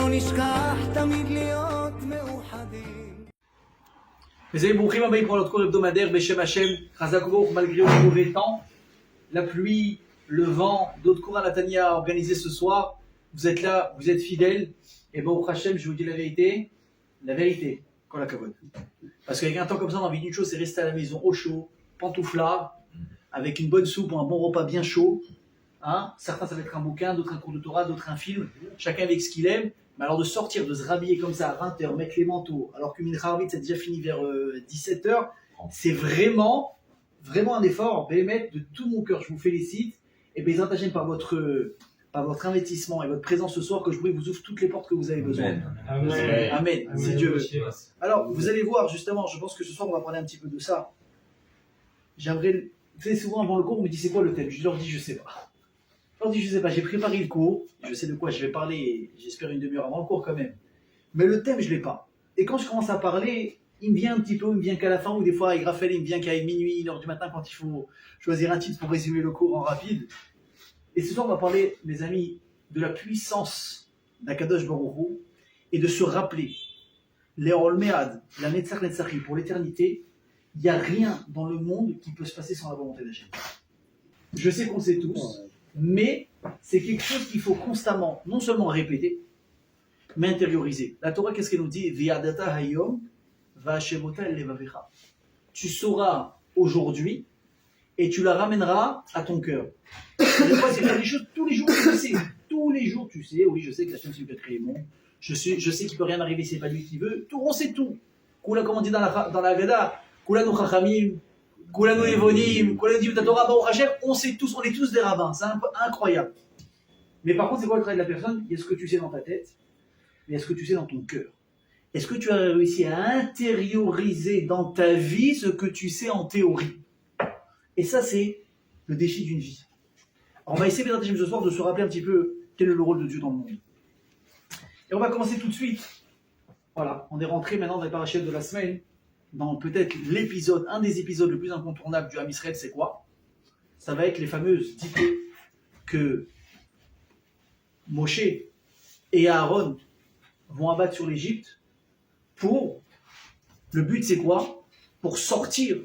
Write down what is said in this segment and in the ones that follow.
Mes amis, Brouchim Abaï pour notre cours hebdomadaire, Beshem Hashem, Chazakoubouk, malgré le mauvais temps, la pluie, le vent, d'autres cours à Natania organisés ce soir, vous êtes là, vous êtes fidèles, et bon, Hashem, je vous dis la vérité, quand la cavote. Parce qu'avec un temps comme ça, on a envie d'une chose, c'est rester à la maison au chaud, pantouflard, avec une bonne soupe ou un bon repas bien chaud. Hein, certains, ça va être un bouquin, d'autres un cours de Torah, d'autres un film, chacun avec ce qu'il aime. Mais alors de sortir, de se rhabiller comme ça à 20h, mettre les manteaux, alors que Mincha Arvit, c'est déjà fini vers 17h, c'est vraiment un effort. Béhémet, de tout mon cœur, je vous félicite. Et Bézat Hashem, par votre investissement et votre présence ce soir, que je vous ouvre toutes les portes que vous avez besoin. Amen. Amen, si Dieu veut. Alors, vous allez voir, justement, je pense que ce soir, on va parler un petit peu de ça. J'aimerais, vous savez, souvent avant le cours, on me dit c'est quoi le thème? Je leur dis, je sais pas. J'ai préparé le cours, je sais de quoi je vais parler, j'espère une demi-heure avant le cours quand même. Mais le thème, je ne l'ai pas. Et quand je commence à parler, il me vient un petit peu, il me vient qu'à la fin, ou des fois, avec Raphaël, il me vient qu'à minuit, 1h du matin, quand il faut choisir un titre pour résumer le cours en rapide. Et ce soir, on va parler, mes amis, de la puissance d'Akadosh Baruch Hu, et de se rappeler, les Olmead, la Netzach Netzachim, pour l'éternité, il n'y a rien dans le monde qui peut se passer sans la volonté d'Hachem. Je sais qu'on sait tous. Mais c'est quelque chose qu'il faut constamment, non seulement répéter, mais intérioriser. La Torah, qu'est-ce qu'elle nous dit? Tu sauras aujourd'hui et tu la ramèneras à ton cœur. C'est faire des choses tous les jours, tu sais. Tous les jours, tu sais. Oui, je sais que la chance peut créer le monde. Je sais qu'il ne peut rien arriver, c'est pas lui qui veut. Tout, on sait tout. Comme on dit dans la Gada, Kulanu Chachamim. On sait tous, on est tous des rabbins, c'est incroyable. Mais par contre, c'est quoi le travail de la personne? Il y a ce que tu sais dans ta tête, mais il y a ce que tu sais dans ton cœur. Est-ce que tu as réussi à intérioriser dans ta vie ce que tu sais en théorie? Et ça, c'est le défi d'une vie. Alors, on va essayer ce soir de se rappeler un petit peu quel est le rôle de Dieu dans le monde. Et on va commencer tout de suite. Voilà, on est rentré maintenant dans les parachutes de la semaine. Dans peut-être un des épisodes le plus incontournables du Ham Israël, c'est quoi? Ça va être les fameuses diplômes que Moshe et Aaron vont abattre sur l'Égypte pour... Le but, c'est quoi? Pour sortir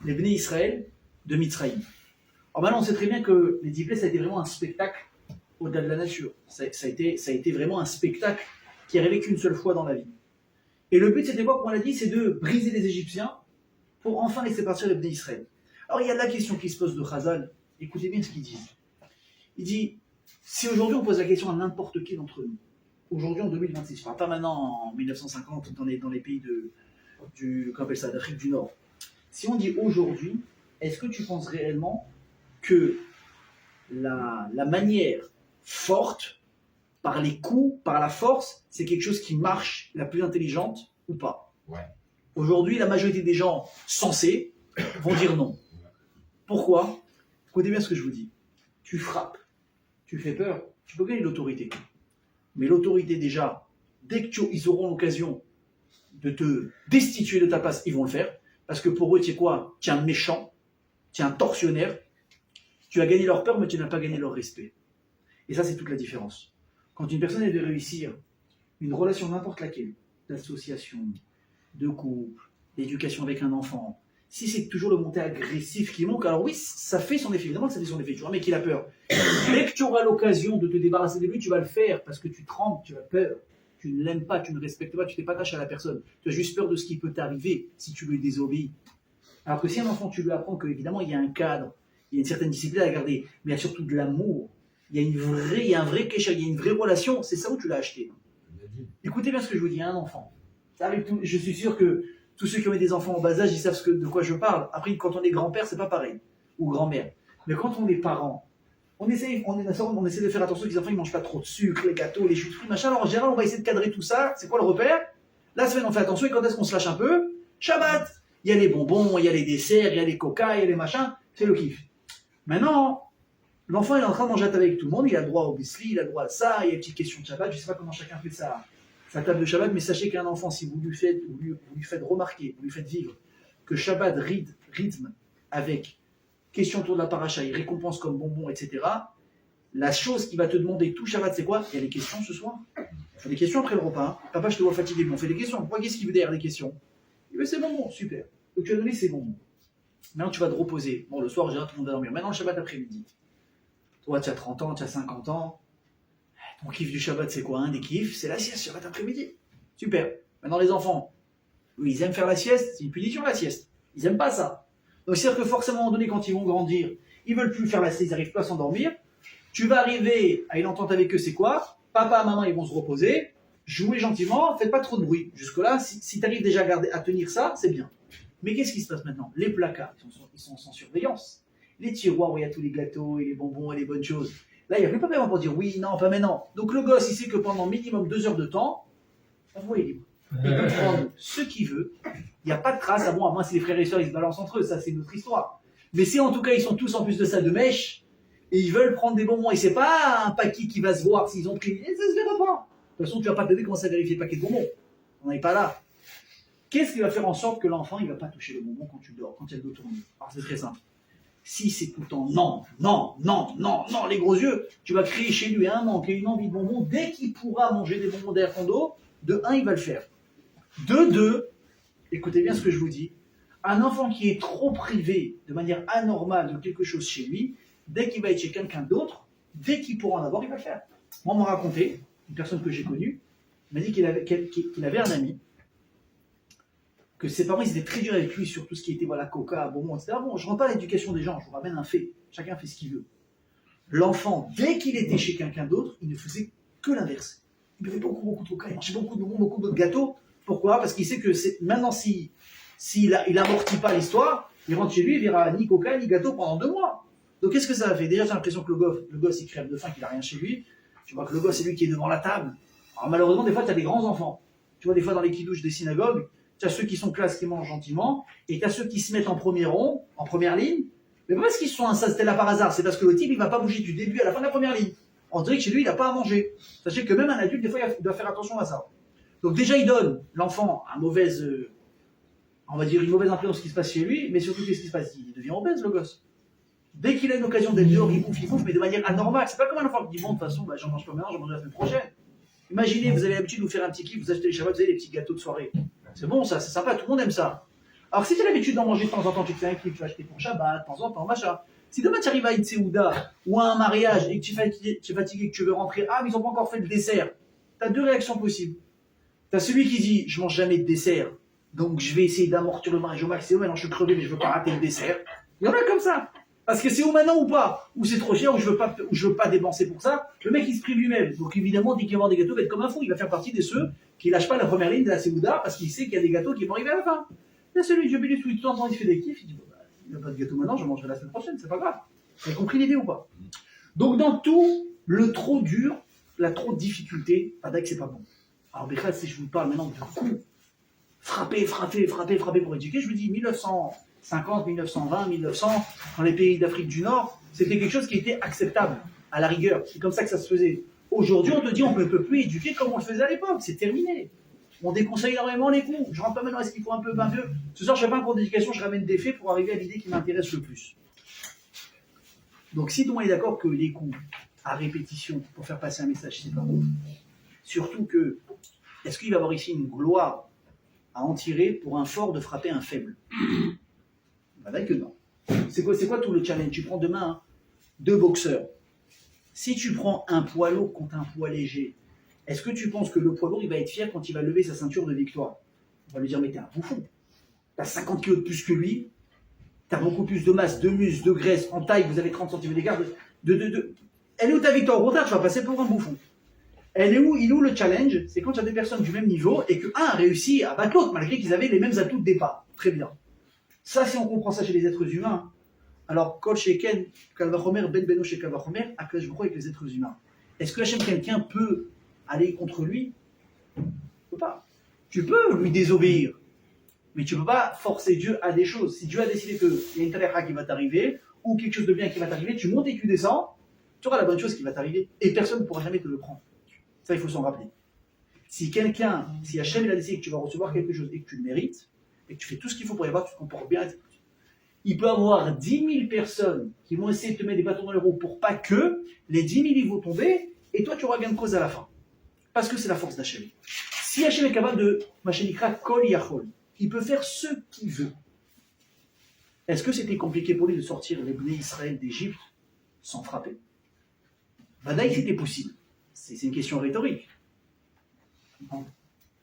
les Bnei Israël de Mitzrayim. Alors maintenant, on sait très bien que les diplômes, ça a été vraiment un spectacle au-delà de la nature. Ça a été vraiment un spectacle qui est arrivé qu'une seule fois dans la vie. Et le but, c'était quoi, comme on l'a dit, c'est de briser les Égyptiens pour enfin laisser partir les Bnei Israël. Alors, il y a la question qui se pose de Chazal. Écoutez bien ce qu'il dit. Il dit, si aujourd'hui on pose la question à n'importe qui d'entre nous, aujourd'hui en 2026, enfin pas maintenant en 1950 dans les pays d'Afrique du Nord, si on dit aujourd'hui, est-ce que tu penses réellement que la manière forte, par les coups, par la force, c'est quelque chose qui marche, la plus intelligente ou pas? Ouais. Aujourd'hui, la majorité des gens sensés vont dire non. Pourquoi? Écoutez bien ce que je vous dis. Tu frappes, tu fais peur, tu peux gagner l'autorité. Mais l'autorité déjà, dès qu'ils auront l'occasion de te destituer de ta place, ils vont le faire. Parce que pour eux, tu es quoi? Tu es un méchant, tu es un tortionnaire. Tu as gagné leur peur, mais tu n'as pas gagné leur respect. Et ça, c'est toute la différence. Quand une personne est de réussir une relation n'importe laquelle, d'association, de couple, d'éducation avec un enfant, si c'est toujours le monté agressif qui manque, alors oui, ça fait son effet. Évidemment que ça fait son effet. Tu vois, mais qu'il a peur. Dès que tu auras l'occasion de te débarrasser de lui, tu vas le faire parce que tu trembles, tu as peur. Tu ne l'aimes pas, tu ne respectes pas, tu t'es pas attaché à la personne. Tu as juste peur de ce qui peut t'arriver si tu lui désobéis. Alors que si un enfant, tu lui apprends qu'évidemment, il y a un cadre, il y a une certaine discipline à garder, mais il y a surtout de l'amour. Il y a un vrai kécha, il y a une vraie relation, c'est ça où tu l'as acheté. Écoutez bien ce que je vous dis, un enfant. Ça arrive tout, je suis sûr que tous ceux qui ont eu des enfants en bas âge, ils savent de quoi je parle. Après, quand on est grand-père, c'est pas pareil, ou grand-mère. Mais quand on est parent, on essaie de faire attention que les enfants ne mangent pas trop de sucre, les gâteaux, les jus de fruits, machin. Alors en général, on va essayer de cadrer tout ça. C'est quoi le repère? La semaine, on fait attention, et quand est-ce qu'on se lâche un peu? Shabbat. Il y a les bonbons, il y a les desserts, il y a les coca, il y a les machins. C'est le kiff. Maintenant, l'enfant il est en train de manger avec tout le monde, il a le droit au bisli, il a le droit à ça, il y a une petite question de Shabbat, je ne sais pas comment chacun fait sa table de Shabbat, mais sachez qu'un enfant, si vous lui faites remarquer, vous lui faites vivre que Shabbat rythme avec question autour de la paracha, il récompense comme bonbon, etc., la chose qui va te demander tout Shabbat, c'est quoi? Il y a les questions ce soir. On fait des questions après le repas. Hein. Papa, je te vois fatigué, mais on fait des questions. Pourquoi qu'est-ce qu'il veut derrière les questions? Il veut c'est bonbons, super. Donc tu as donné ces bonbons. Maintenant, tu vas te reposer. Bon, le soir, j'ai tout le monde va dormir. Maintenant, le Shabbat après-midi. Toi, tu as 30 ans, tu as 50 ans. Ton kiff du Shabbat, c'est quoi? Un des kiffs, c'est la sieste, Shabbat après-midi. Super. Maintenant, les enfants, eux, ils aiment faire la sieste. C'est une punition, la sieste. Ils n'aiment pas ça. Donc, c'est-à-dire que forcément, à un moment donné, quand ils vont grandir, ils veulent plus faire la sieste, ils n'arrivent pas à s'endormir. Tu vas arriver à une entente avec eux, c'est quoi? Papa, maman, ils vont se reposer. Jouez gentiment, faites pas trop de bruit. Jusque-là, si tu arrives déjà à tenir ça, c'est bien. Mais qu'est-ce qui se passe maintenant? Les placards, ils sont sans surveillance. Les tiroirs où il y a tous les gâteaux et les bonbons et les bonnes choses. Là, il n'y a plus pas vraiment pour dire oui, non, pas maintenant. Donc le gosse, il sait que pendant minimum 2 heures de temps, la voie est libre. Il peut prendre ce qu'il veut. Il n'y a pas de trace. À moins si les frères et sœurs ils se balancent entre eux, ça c'est une autre histoire. Mais si en tout cas ils sont tous en plus de ça de mèche, et ils veulent prendre des bonbons, et c'est pas un paquet qui va se voir s'ils ont pris, et ça se verra pas. De toute façon, tu vas pas t'aider commencer à vérifier le paquet de bonbons. On n'est pas là. Qu'est-ce qui va faire en sorte que l'enfant il va pas toucher le bonbon quand tu dors, quand il y a le dos tourné? Alors c'est très simple. Si c'est tout le temps non, non, non, non, non, les gros yeux, tu vas créer chez lui un manque et une envie de bonbons. Dès qu'il pourra manger des bonbons derrière ton dos, de un, il va le faire. De deux, écoutez bien ce que je vous dis, un enfant qui est trop privé de manière anormale de quelque chose chez lui, dès qu'il va être chez quelqu'un d'autre, dès qu'il pourra en avoir, il va le faire. Moi, on m'a raconté, une personne que j'ai connue, m'a dit qu'il avait un ami, que ses parents ils étaient très durs avec lui sur tout ce qui était voilà, coca, bonbons, etc. Bon, je ne rentre pas à l'éducation des gens, je vous ramène un fait. Chacun fait ce qu'il veut. L'enfant, dès qu'il était chez quelqu'un d'autre, il ne faisait que l'inverse. Il buvait beaucoup de coca, il mangeait beaucoup de bonbons, beaucoup de gâteaux. Pourquoi? Parce qu'il sait que maintenant, s'il n'amortit pas l'histoire, il rentre chez lui, il verra ni coca, ni gâteau pendant 2 mois. Donc qu'est-ce que ça fait? Déjà, j'ai l'impression que le gosse, il crève de faim, qu'il n'a rien chez lui. Tu vois que le gosse, c'est lui qui est devant la table. Alors malheureusement, des fois, tu as des grands enfants. Tu vois, des fois, dans les kidouches des synagogues, tu as ceux qui sont classes, qui mangent gentiment, et tu as ceux qui se mettent en premier rond, en première ligne. Mais pas parce qu'ils sont c'était là par hasard, c'est parce que le type, il ne va pas bouger du début à la fin de la première ligne. On dirait que chez lui, il n'a pas à manger. Sachez que même un adulte, des fois, il doit faire attention à ça. Donc déjà, il donne l'enfant on va dire une mauvaise influence qui se passe chez lui, mais surtout, qu'est-ce qui se passe? Il devient obèse, le gosse. Dès qu'il a une occasion d'être dehors, il bouffe, mais de manière anormale. C'est pas comme un enfant qui dit, bon, de toute façon, j'en mange pas maintenant, j'en mange la semaine prochaine. Imaginez, vous avez l'habitude de vous faire un petit kiff, vous achetez les Shabbat, vous avez les petits gâteaux de soirée. C'est bon, ça, c'est sympa, tout le monde aime ça. Alors, si tu as l'habitude d'en manger de temps en temps, tu te fais un kiff, tu vas acheter pour Shabbat, de temps en temps, machin. Si demain tu arrives à une Seouda ou à un mariage et que tu es fatigué, que tu veux rentrer, mais ils n'ont pas encore fait le dessert, tu as 2 réactions possibles. Tu as celui qui dit, je mange jamais de dessert, donc je vais essayer d'amortir le mariage au maximum, maintenant je suis crevé, mais je veux pas rater le dessert. Il y en a comme ça. Parce que c'est ou maintenant ou pas, ou c'est trop cher, ou je veux pas dépenser pour ça. Le mec il se prive lui-même. Donc évidemment, dès qu'il va avoir des gâteaux, il va être comme un fou. Il va faire partie de ceux qui lâchent pas la première ligne de la Seouda parce qu'il sait qu'il y a des gâteaux qui vont arriver à la fin. Il y a celui qui tout le temps, il fait des kiffs, il dit il n'y a pas de gâteau maintenant, je mangerai la semaine prochaine, c'est pas grave. Vous avez compris l'idée ou pas? Donc dans tout, le trop dur, la trop de difficulté, c'est pas bon. Alors Béchal, si je vous parle maintenant de coups, frapper pour éduquer, je vous dis 1950, 1920, 1900, dans les pays d'Afrique du Nord, c'était quelque chose qui était acceptable, à la rigueur. C'est comme ça que ça se faisait. Aujourd'hui, on te dit on ne peut plus éduquer comme on le faisait à l'époque, c'est terminé. On déconseille énormément les coups. Je rentre pas maintenant, est-ce qu'il faut un peu. Ce soir, je ne fais pas un cours d'éducation, je ramène des faits pour arriver à l'idée qui m'intéresse le plus. Donc, si tout le monde est d'accord que les coups à répétition pour faire passer un message, c'est pas bon. Surtout que, est-ce qu'il va y avoir ici une gloire à en tirer pour un fort de frapper un faible? Que non. C'est quoi tout le challenge? Tu prends demain 2 boxeurs. Si tu prends un poids lourd contre un poids léger, est-ce que tu penses que le poids lourd il va être fier quand il va lever sa ceinture de victoire? On va lui dire mais t'es un bouffon. T'as 50 kilos de plus que lui, t'as beaucoup plus de masse, de muscle, de graisse, en taille, vous avez 30 cm d'écart. Elle est où ta victoire? Au contraire, tu vas passer pour un bouffon. Il est où le challenge? C'est quand tu as 2 personnes du même niveau et que un a réussi à battre l'autre malgré qu'ils avaient les mêmes atouts de départ. Très bien. Ça, si on comprend ça chez les êtres humains, alors, Kol Sheken, Kalvachomer, Ben Beno chez Kalvachomer, Akash Bro avec les êtres humains. Est-ce que Hachem, quelqu'un peut aller contre lui? Tu ne peux pas. Tu peux lui désobéir, mais tu ne peux pas forcer Dieu à des choses. Si Dieu a décidé qu'il y a une talecha qui va t'arriver, ou quelque chose de bien qui va t'arriver, tu montes et tu descends, tu auras la bonne chose qui va t'arriver, et personne ne pourra jamais te le prendre. Ça, il faut s'en rappeler. Si Hachem il a décidé que tu vas recevoir quelque chose et que tu le mérites, et que tu fais tout ce qu'il faut pour y avoir, tu te comportes bien, il peut y avoir 10 000 personnes qui vont essayer de te mettre des bâtons dans les roues pour pas que les 10 000 ils vont tomber, et toi tu auras gain de cause à la fin. Parce que c'est la force d'Hachem. Si Hachem est capable de, Machenikra Kol Yachol, il peut faire ce qu'il veut. Est-ce que c'était compliqué pour lui de sortir les Bnei Israël d'Égypte sans frapper? Badaï, c'était possible. C'est une question rhétorique.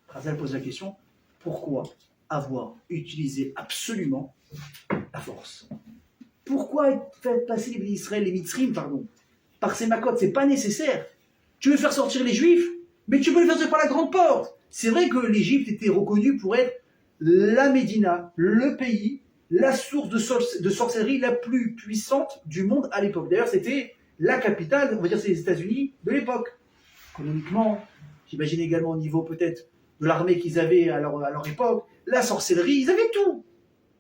Razal pose la question, pourquoi avoir utilisé absolument la force? Pourquoi faire passer les Bnei Israël, les Mitzrim, par ces makotes? C'est pas nécessaire. Tu veux faire sortir les Juifs, mais tu peux le faire sortir par la grande porte. C'est vrai que l'Égypte était reconnue pour être la Médina, le pays, la source de sorcellerie la plus puissante du monde à l'époque. D'ailleurs, c'était la capitale, on va dire c'est les États-Unis de l'époque. Économiquement, j'imagine également au niveau peut-être de l'armée qu'ils avaient à leur époque, la sorcellerie, ils avaient tout.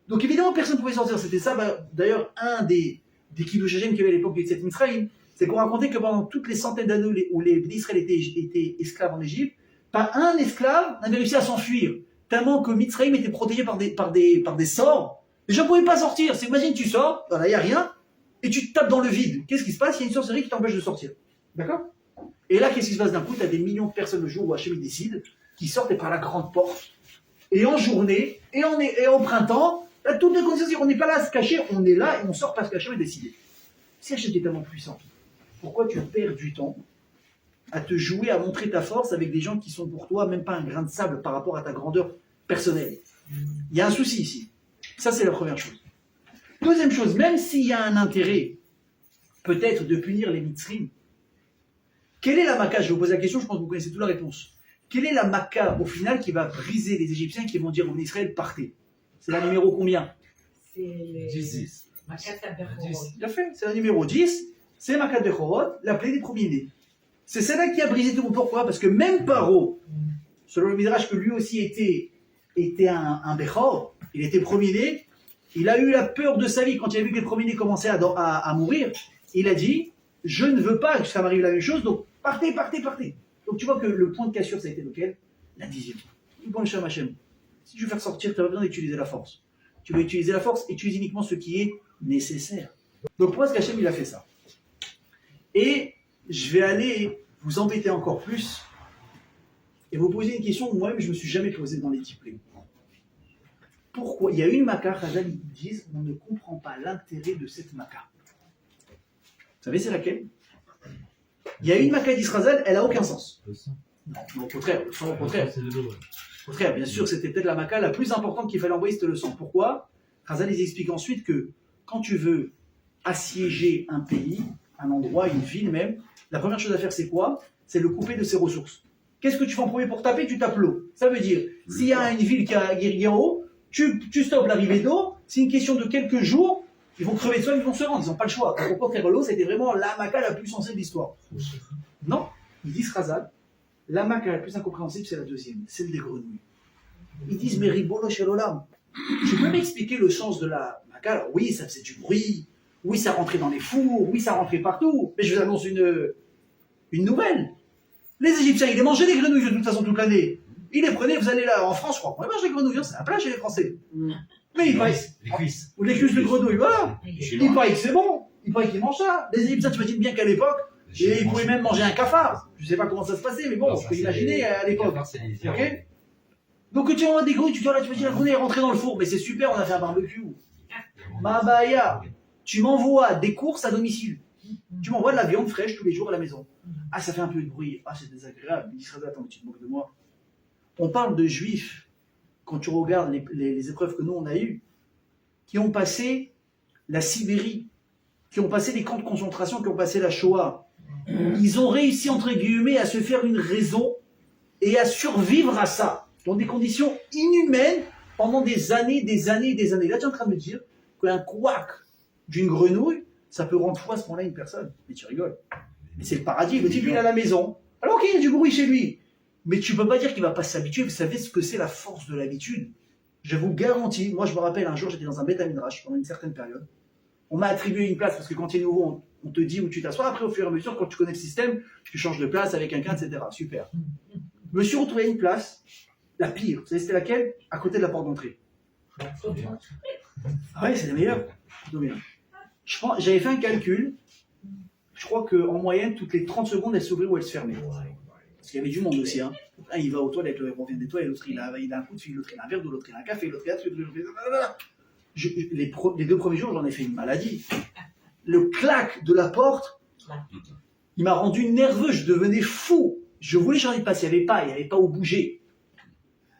Donc évidemment, personne ne pouvait sortir. C'était ça, d'ailleurs, un des Kiddush Hashem qu'il y avait à l'époque du Yetziat Mitzrayim, c'est qu'on racontait que pendant toutes les centaines d'années où les Israël étaient esclaves en Égypte, pas un esclave n'avait réussi à s'enfuir. Tellement que Mitzrayim était protégé par des sorts. Les gens ne pouvaient pas sortir. C'est, imagine, tu sors, là, il n'y a rien, et tu te tapes dans le vide. Qu'est-ce qui se passe? Il y a une sorcellerie qui t'empêche de sortir. D'accord? Et là, qu'est-ce qui se passe d'un coup? Tu as des millions de personnes le jour où Hachem décide, qui sortent par la grande porte. Et en journée, et en printemps, là, toutes les conditions, on n'est pas là à se cacher, on est là et on sort parce qu'Hachem est décidé. Si Hachem est tellement puissant, pourquoi tu perds du temps à te jouer, à montrer ta force avec des gens qui sont pour toi même pas un grain de sable par rapport à ta grandeur personnelle? Il y a un souci ici. Ça, c'est la première chose. Deuxième chose, même s'il y a un intérêt, peut-être, de punir les Mitzrim, quelle est la Maka? Je vous pose la question, je pense que vous connaissez toute la réponse. Quelle est la Maka, au final, qui va briser les Égyptiens qui vont dire en Israël, partez? C'est la numéro combien? C'est les... 10. Makat Bechorot. Bien fait, c'est la numéro 10, c'est Makat Bechorot, la plaie des premiers-nés. C'est celle-là qui a brisé tout. Pourquoi? Parce que même Paro, selon le Midrash que lui aussi était un Bechor, il était premier-né, il a eu la peur de sa vie quand il a vu que les premiers-nés commençaient à mourir. Il a dit, je ne veux pas que ça m'arrive la même chose, donc partez, partez, partez. Donc tu vois que le point de cassure, ça a été lequel? La 10e. Bon, Shem Hashem, si tu veux faire sortir, tu n'as pas besoin d'utiliser la force. Tu veux utiliser la force, utilise uniquement ce qui est nécessaire. Donc pourquoi est-ce qu'Hachem il a fait ça? Et je vais aller vous embêter encore plus et vous poser une question que moi-même je ne me suis jamais posée dans les diplômes. Pourquoi? Il y a une Maka, Chazal, ils disent, on ne comprend pas l'intérêt de cette Maka. Vous savez c'est laquelle? Il y a une Maka d'Israël, elle n'a aucun sens. Non, au contraire, au contraire. Au contraire, bien sûr, c'était peut-être la Maka la plus importante qu'il fallait envoyer, c'était le sang. Pourquoi? Chazal, ils expliquent ensuite que quand tu veux assiéger un pays, un endroit, une ville même, la première chose à faire, c'est quoi? C'est le couper de ses ressources. Qu'est-ce que tu fais en premier pour taper? Tu tapes l'eau. Ça veut dire, s'il y a une ville qui est en haut, tu stoppes l'arrivée d'eau, c'est une question de quelques jours, ils vont crever de soif, ils vont se rendre, ils n'ont pas le choix. Donc, au contraire, l'eau, c'était vraiment la Maka la plus sensée de l'histoire. Non, ils disent Chazal, la Maka la plus incompréhensible, c'est la deuxième, celle des grenouilles. Ils disent, mais Ribolo Shel Olam, tu peux m'expliquer le sens de la Maka? Alors, oui, ça faisait du bruit, oui, ça rentrait dans les fours, oui, ça rentrait partout, mais je vous annonce une nouvelle. Les Égyptiens, ils les mangeaient les grenouilles de toute façon toute l'année. Ils les prenaient, vous allez là en France, je crois, on mange les grenouilles, c'est un plat chez les Français. Mais il paraît. Les cuisses. Ou les cuisses de grenouille, voilà. Il paraît que c'est bon, il paraît qu'ils mangent ça. Les Égyptiens, tu imagines bien qu'à l'époque, et ils pouvaient même manger un cafard. Je ne sais pas comment ça se passait, mais bon, je peux imaginer à l'époque. Okay, donc tu envoies des grenouilles, tu dis, là, tu imagines la grenouille est rentrée dans le four, mais c'est super, on a fait un barbecue. Mabaya, tu m'envoies des courses à domicile. Tu m'envoies de la viande fraîche tous les jours à la maison. Ah, ça fait un peu de bruit. Ah, c'est désagréable. Il dit, attends, tu te moques de moi. On parle de juifs, quand tu regardes les épreuves que nous on a eues, qui ont passé la Sibérie, qui ont passé les camps de concentration, qui ont passé la Shoah. Ils ont réussi, entre guillemets, à se faire une raison et à survivre à ça, dans des conditions inhumaines, pendant des années, des années, des années. Là, tu es en train de me dire qu'un couac d'une grenouille, ça peut rendre fou à ce moment-là une personne. Mais tu rigoles. Mais c'est le paradis. Le type, il est à la maison. Alors, ok, il y a du bruit chez lui. Mais tu ne peux pas dire qu'il ne va pas s'habituer. Vous savez ce que c'est la force de l'habitude? Je vous garantis, moi je me rappelle un jour, j'étais dans un Beth Midrash pendant une certaine période. On m'a attribué une place parce que quand tu es nouveau, on te dit où tu t'assois. Après, au fur et à mesure, quand tu connais le système, tu changes de place avec quelqu'un, etc. Super. Je me suis retrouvé à une place, la pire. Vous savez, c'était laquelle? À côté de la porte d'entrée. Ah ouais, c'est la meilleure. J'avais fait un calcul. Je crois qu'en moyenne, toutes les 30 secondes, elle s'ouvrait ou elle se fermait. Parce qu'il y avait du monde aussi. Hein. Un, il va aux toilettes, l'autre revient des toilettes, l'autre il a un coup de fil, l'autre il a un verre d'eau, l'autre il a un café, l'autre il a un truc, les 2 premiers jours, j'en ai fait une maladie. Le clac de la porte, il m'a rendu nerveux, je devenais fou. Je voulais changer de place, il n'y avait pas où bouger.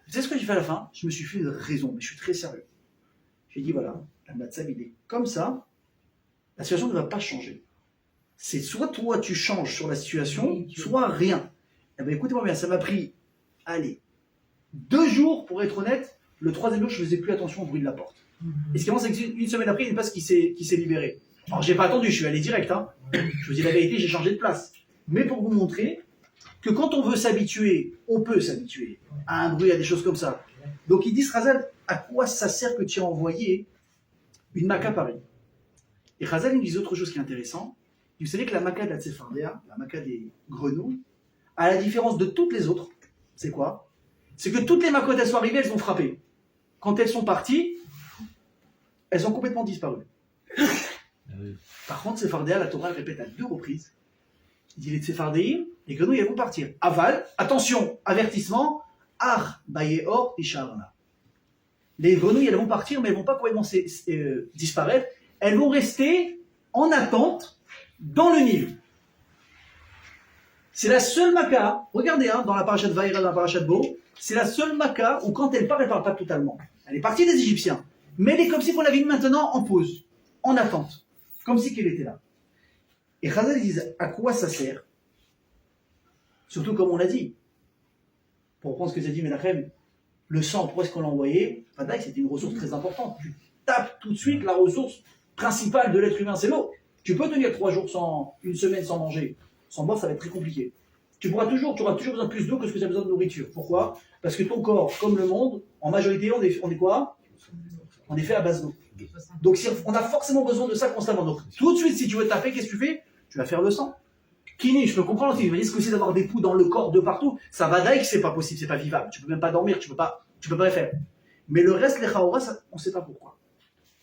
Vous savez ce que j'ai fait à la fin? Je me suis fait une raison, mais je suis très sérieux. J'ai dit voilà, la Matzab, il est comme ça, la situation ne va pas changer. C'est soit toi tu changes sur la situation, soit rien. Eh bien écoutez-moi bien, ça m'a pris, allez, 2 jours pour être honnête. Le 3e jour, je ne faisais plus attention au bruit de la porte. Et ce qui est c'est qu'une semaine après, il y a une place qui s'est libérée. Alors j'ai pas attendu, je suis allé direct. Hein. Je vous dis la vérité, j'ai changé de place. Mais pour vous montrer que quand on veut s'habituer, on peut s'habituer à un bruit, à des choses comme ça. Donc ils disent, Razal, à quoi ça sert que tu as envoyé une maca pareille? Et Razal, il nous dit autre chose qui est intéressant. Vous savez que la maca de la Tsefardéa, la maca des grenouilles, à la différence de toutes les autres, c'est quoi? C'est que toutes les macos, elles sont arrivées, elles ont frappé. Quand elles sont parties, elles ont complètement disparu. Par contre, Tsefardéa, la Torah, elle répète à 2 reprises. Il dit les Tsefardéim, les grenouilles, elles vont partir. Aval, attention, avertissement, Ar, Bayeor, Isharna. Les grenouilles, elles vont partir, mais elles ne vont pas complètement disparaître. Elles vont rester en attente dans le Nil. C'est la seule maca, regardez, hein, dans la paracha de Vaïra, dans la paracha de Bo, c'est la seule maca où quand elle parle pas totalement. Elle est partie des Égyptiens. Mais elle est comme si on l'avait mis maintenant en pause, en attente. Comme si qu'elle était là. Et Chazal disent, à quoi ça sert? Surtout comme on l'a dit. Pour reprendre ce que j'ai dit Menachem, le sang, pourquoi est-ce qu'on l'a envoyé? Fadaï, c'était une ressource très importante. Tu tapes tout de suite la ressource principale de l'être humain, c'est l'eau. Tu peux tenir 3 jours une semaine sans manger. Sans boire, ça va être très compliqué. Tu auras toujours besoin de plus d'eau que ce que tu as besoin de nourriture. Pourquoi? Parce que ton corps, comme le monde, en majorité, on est quoi? On est fait à base d'eau. Donc on a forcément besoin de ça constamment. Donc tout de suite, si tu veux taper, qu'est-ce que tu fais? Tu vas faire le sang. Kiné, je peux comprendre aussi. Vous voyez ce que c'est d'avoir des poux dans le corps de partout? Ça va d'ailleurs que c'est pas possible, c'est pas vivable. Tu peux même pas dormir, tu peux pas le faire. Mais le reste, les chaoras, on sait pas pourquoi.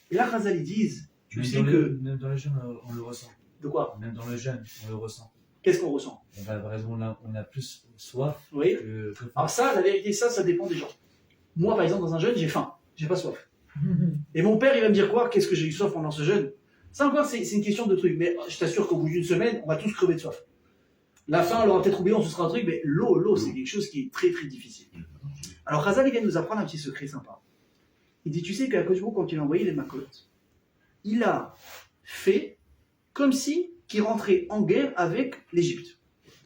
Et là, Chazal, ils disent, tu sais que... Même dans le jeûne, on le ressent. De quoi? Même dans le jeûne, on le ressent. Qu'est-ce qu'on ressent? Par exemple, on a plus soif oui. que Alors ça, la vérité, ça dépend des gens. Moi, par exemple, dans un jeûne, j'ai faim, j'ai pas soif. Et mon père, il va me dire quoi? Qu'est-ce que j'ai eu soif pendant ce jeûne? Ça encore, c'est une question de truc. Mais je t'assure qu'au bout d'une semaine, on va tous crever de soif. La faim, on l'aura peut-être oublié, on se sera un truc, mais l'eau, c'est quelque chose qui est très très difficile. Alors Chazal, il vient nous apprendre un petit secret sympa. Il dit, tu sais qu'à Kojbo, quand il a envoyé les macotes, il a fait comme si qu'il rentrait en guerre avec l'Égypte.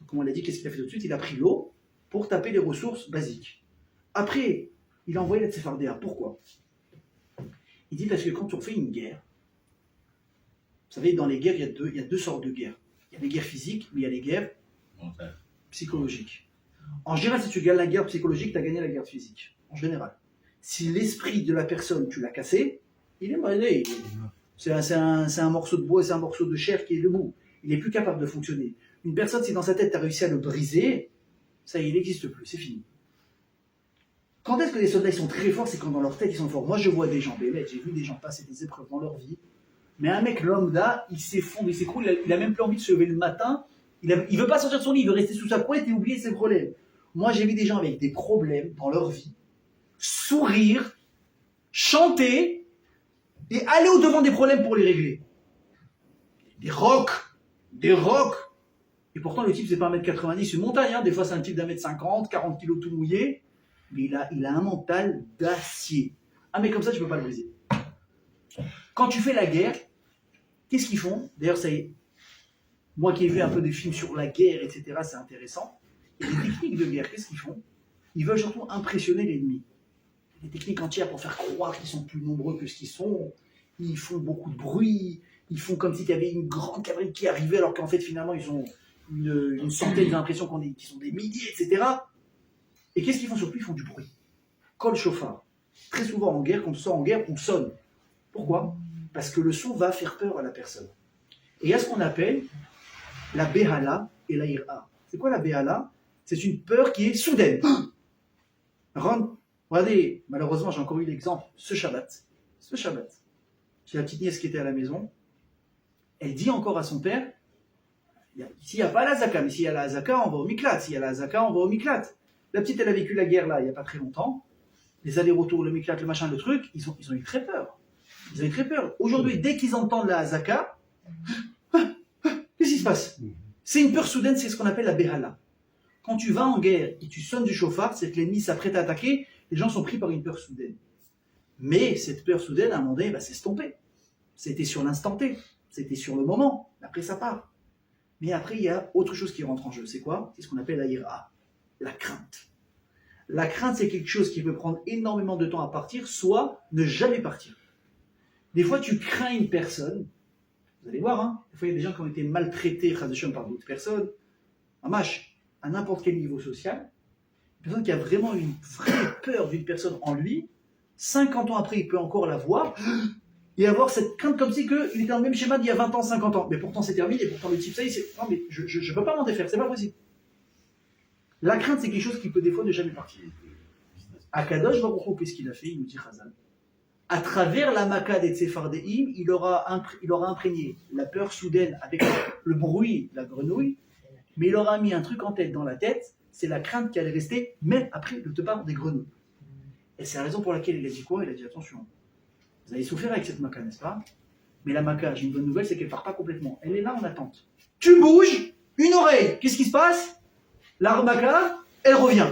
Comme on l'a dit, qu'est-ce qu'il a fait tout de suite? Il a pris l'eau pour taper les ressources basiques. Après, il a envoyé la Tsefardéa. Pourquoi? Il dit parce que quand on fait une guerre, vous savez, dans les guerres, il y a deux sortes de guerres. Il y a les guerres physiques, mais il y a les guerres psychologiques. En général, si tu gagnes la guerre psychologique, tu as gagné la guerre physique. En général. Si l'esprit de la personne, tu l'as cassé, il est mauvais. C'est un morceau de bois, c'est un morceau de chair qui est debout. Il n'est plus capable de fonctionner. Une personne, si dans sa tête, tu as réussi à le briser, ça, il n'existe plus, c'est fini. Quand est-ce que les soldats ils sont très forts? C'est quand dans leur tête, ils sont forts. Moi, je vois des gens, j'ai vu des gens passer des épreuves dans leur vie, mais un mec lambda, il s'effondre, il s'écroule, il a même plus envie de se lever le matin, il veut pas sortir de son lit, il veut rester sous sa couette et oublier ses problèmes. Moi, j'ai vu des gens avec des problèmes dans leur vie, sourire, chanter, et aller au-devant des problèmes pour les régler. Des rocs. Et pourtant, le type, c'est pas 1m90, c'est une montagne, hein. Des fois, c'est un type d'1m50, 40 kg tout mouillé, mais il a un mental d'acier. Ah, mais comme ça, tu peux pas le briser. Quand tu fais la guerre, qu'est-ce qu'ils font? D'ailleurs, ça y est, moi qui ai vu un peu des films sur la guerre, etc., c'est intéressant. Il y a des techniques de guerre, qu'est-ce qu'ils font? Ils veulent surtout impressionner l'ennemi. Des techniques entières pour faire croire qu'ils sont plus nombreux que ce qu'ils sont. Ils font beaucoup de bruit. Ils font comme s'il y avait une grande cavalerie qui arrivait, alors qu'en fait, finalement, ils ont une centaine, j'ai l'impression qu'ils sont des milliers, etc. Et qu'est-ce qu'ils font surtout? Ils font du bruit. Kol chauffard. Très souvent en guerre, quand on sort en guerre, on sonne. Pourquoi? Parce que le son va faire peur à la personne. Et il y a ce qu'on appelle la béhala et la ira. C'est quoi la béhala? C'est une peur qui est soudaine. Regardez, malheureusement, j'ai encore eu l'exemple, ce Shabbat, j'ai la petite nièce qui était à la maison, elle dit encore à son père, S'il n'y a pas la zaka, mais s'il y a la zaka, on va au miklat. S'il y a la zaka, on va au miklat. La petite, elle a vécu la guerre là, il n'y a pas très longtemps. Les allers-retours, le miklat, le machin, le truc, ils ont eu très peur. Ils ont eu très peur. Aujourd'hui, dès qu'ils entendent la zaka, qu'est-ce qui se passe? C'est une peur soudaine, c'est ce qu'on appelle la béhala. Quand tu vas en guerre et tu sonnes du chauffard, c'est que l'ennemi s'apprête à attaquer, les gens sont pris par une peur soudaine. Mais cette peur soudaine, à un moment donné, va s'estomper. C'était sur l'instant T, c'était sur le moment, après ça part. Mais après, il y a autre chose qui rentre en jeu. C'est quoi? C'est ce qu'on appelle la ira, la crainte. La crainte, c'est quelque chose qui peut prendre énormément de temps à partir, soit ne jamais partir. Des fois, tu crains une personne, vous allez voir, hein, des fois, il y a des gens qui ont été maltraités par d'autres personnes, à n'importe quel niveau social, une personne qui a vraiment une vraie peur d'une personne en lui, 50 ans après, il peut encore la voir, et avoir cette crainte comme si qu'il était dans le même schéma d'il y a 20 ans, 50 ans. Mais pourtant, c'est terminé, et pourtant, le type, ça y est, non, mais je ne peux pas m'en défaire, c'est pas possible. La crainte, c'est quelque chose qui peut des fois ne jamais partir. Akadosh Baruch Hu, qu'est-ce qu'il a fait? Il nous dit Chazal. À travers la Makkah des Tsefardéim, il aura imprégné la peur soudaine avec le bruit de la grenouille, mais il aura mis un truc en tête, dans la tête, c'est la crainte qui allait rester même après le départ des grenouilles. Et c'est la raison pour laquelle il a dit quoi? Il a dit attention, vous avez souffert avec cette Makkah, n'est-ce pas? Mais la Makkah, j'ai une bonne nouvelle, c'est qu'elle ne part pas complètement. Elle est là en attente. Tu bouges, une oreille, qu'est-ce qui se passe? La Makkah, elle revient.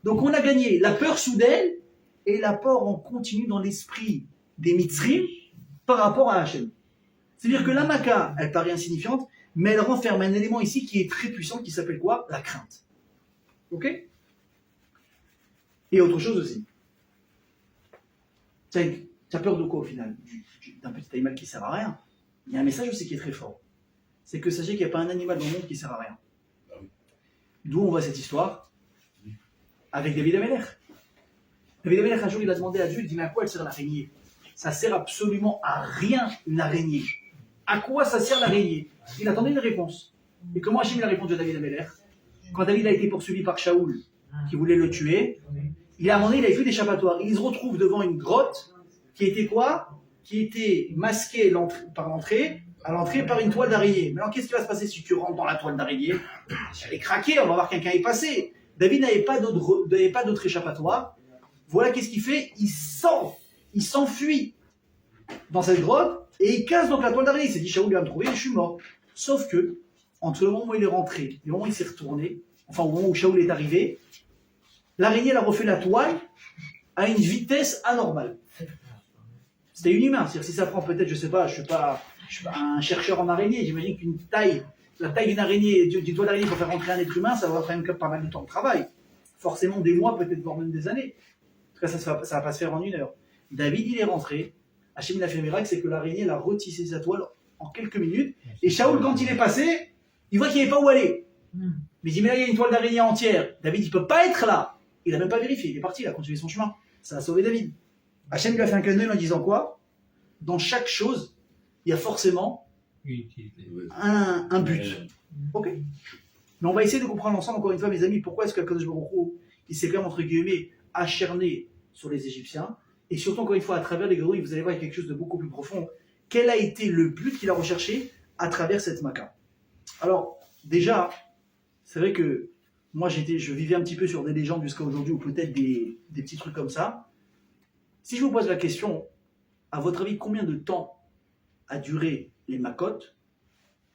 Donc on a gagné la peur soudaine et l'apport en continu dans l'esprit des Mitzrim par rapport à Hachem. C'est-à-dire que la Makkah, elle paraît insignifiante, mais elle renferme un élément ici qui est très puissant, qui s'appelle quoi? La crainte. Ok? Et autre chose aussi. Tu as peur de quoi au final? D'un petit animal qui ne sert à rien. Il y a un message aussi qui est très fort. C'est que sachez qu'il n'y a pas un animal dans le monde qui ne sert à rien. D'où on voit cette histoire? Avec David Amelech. David Amelech, un jour, il a demandé à Dieu, il dit, mais à quoi elle sert l'araignée? Ça sert absolument à rien, une araignée. À quoi ça sert l'araignée? Il attendait une réponse. Et comment Hachem il a répondu à David Amelech? Quand David a été poursuivi par Shaoul, qui voulait le tuer, il a demandé, il avait fait d'échappatoire. Il se retrouve devant une grotte qui était quoi? Qui était masquée à l'entrée par une toile d'araignée. Maintenant, qu'est-ce qui va se passer si tu rentres dans la toile d'araignée? Elle est craquée, on va voir quelqu'un est passé. David n'avait pas d'autre échappatoire. Voilà qu'est-ce qu'il fait? Il s'enfuit dans cette grotte et il casse donc la toile d'araignée. Il s'est dit, Shaoul va me trouver, je suis mort. Sauf que, entre le moment où il est rentré et le moment où il s'est retourné, enfin au moment où Shaoul est arrivé, l'araignée elle a refait la toile à une vitesse anormale. C'était inhumain. C'est-à-dire si ça prend peut-être, je sais pas, je suis pas un chercheur en araignée, j'imagine la taille d'une araignée, d'une toile d'araignée pour faire rentrer un être humain, ça va prendre pas mal de temps de travail. Forcément des mois, peut-être voire même des années. En tout cas, ça va pas se faire en une heure. David, il est rentré. Hachem, il a fait un miracle, c'est que l'araignée, elle a retissé sa toile en quelques minutes. Et Shaoul, quand il est passé, il voit qu'il n'y avait pas où aller. Mais il dit, mais là, il y a une toile d'araignée entière. David, il ne peut pas être là. Il n'a même pas vérifié. Il est parti, il a continué son chemin. Ça a sauvé David. Hachem lui a fait un clin d'œil en disant quoi? Dans chaque chose, il y a forcément un but. Ok. Mais on va essayer de comprendre ensemble, encore une fois, mes amis, pourquoi est-ce qu'Akadosh Baruch Hu, il s'est quand même, entre guillemets, acharné sur les Égyptiens, et surtout, encore une fois, à travers les grenouilles, vous allez voir, il y a quelque chose de beaucoup plus profond. Quel a été le but qu'il a recherché à travers cette Makkah? Alors, déjà, c'est vrai que moi, je vivais un petit peu sur des légendes jusqu'à aujourd'hui, ou peut-être des petits trucs comme ça. Si je vous pose la question, à votre avis, combien de temps a duré les Makkot?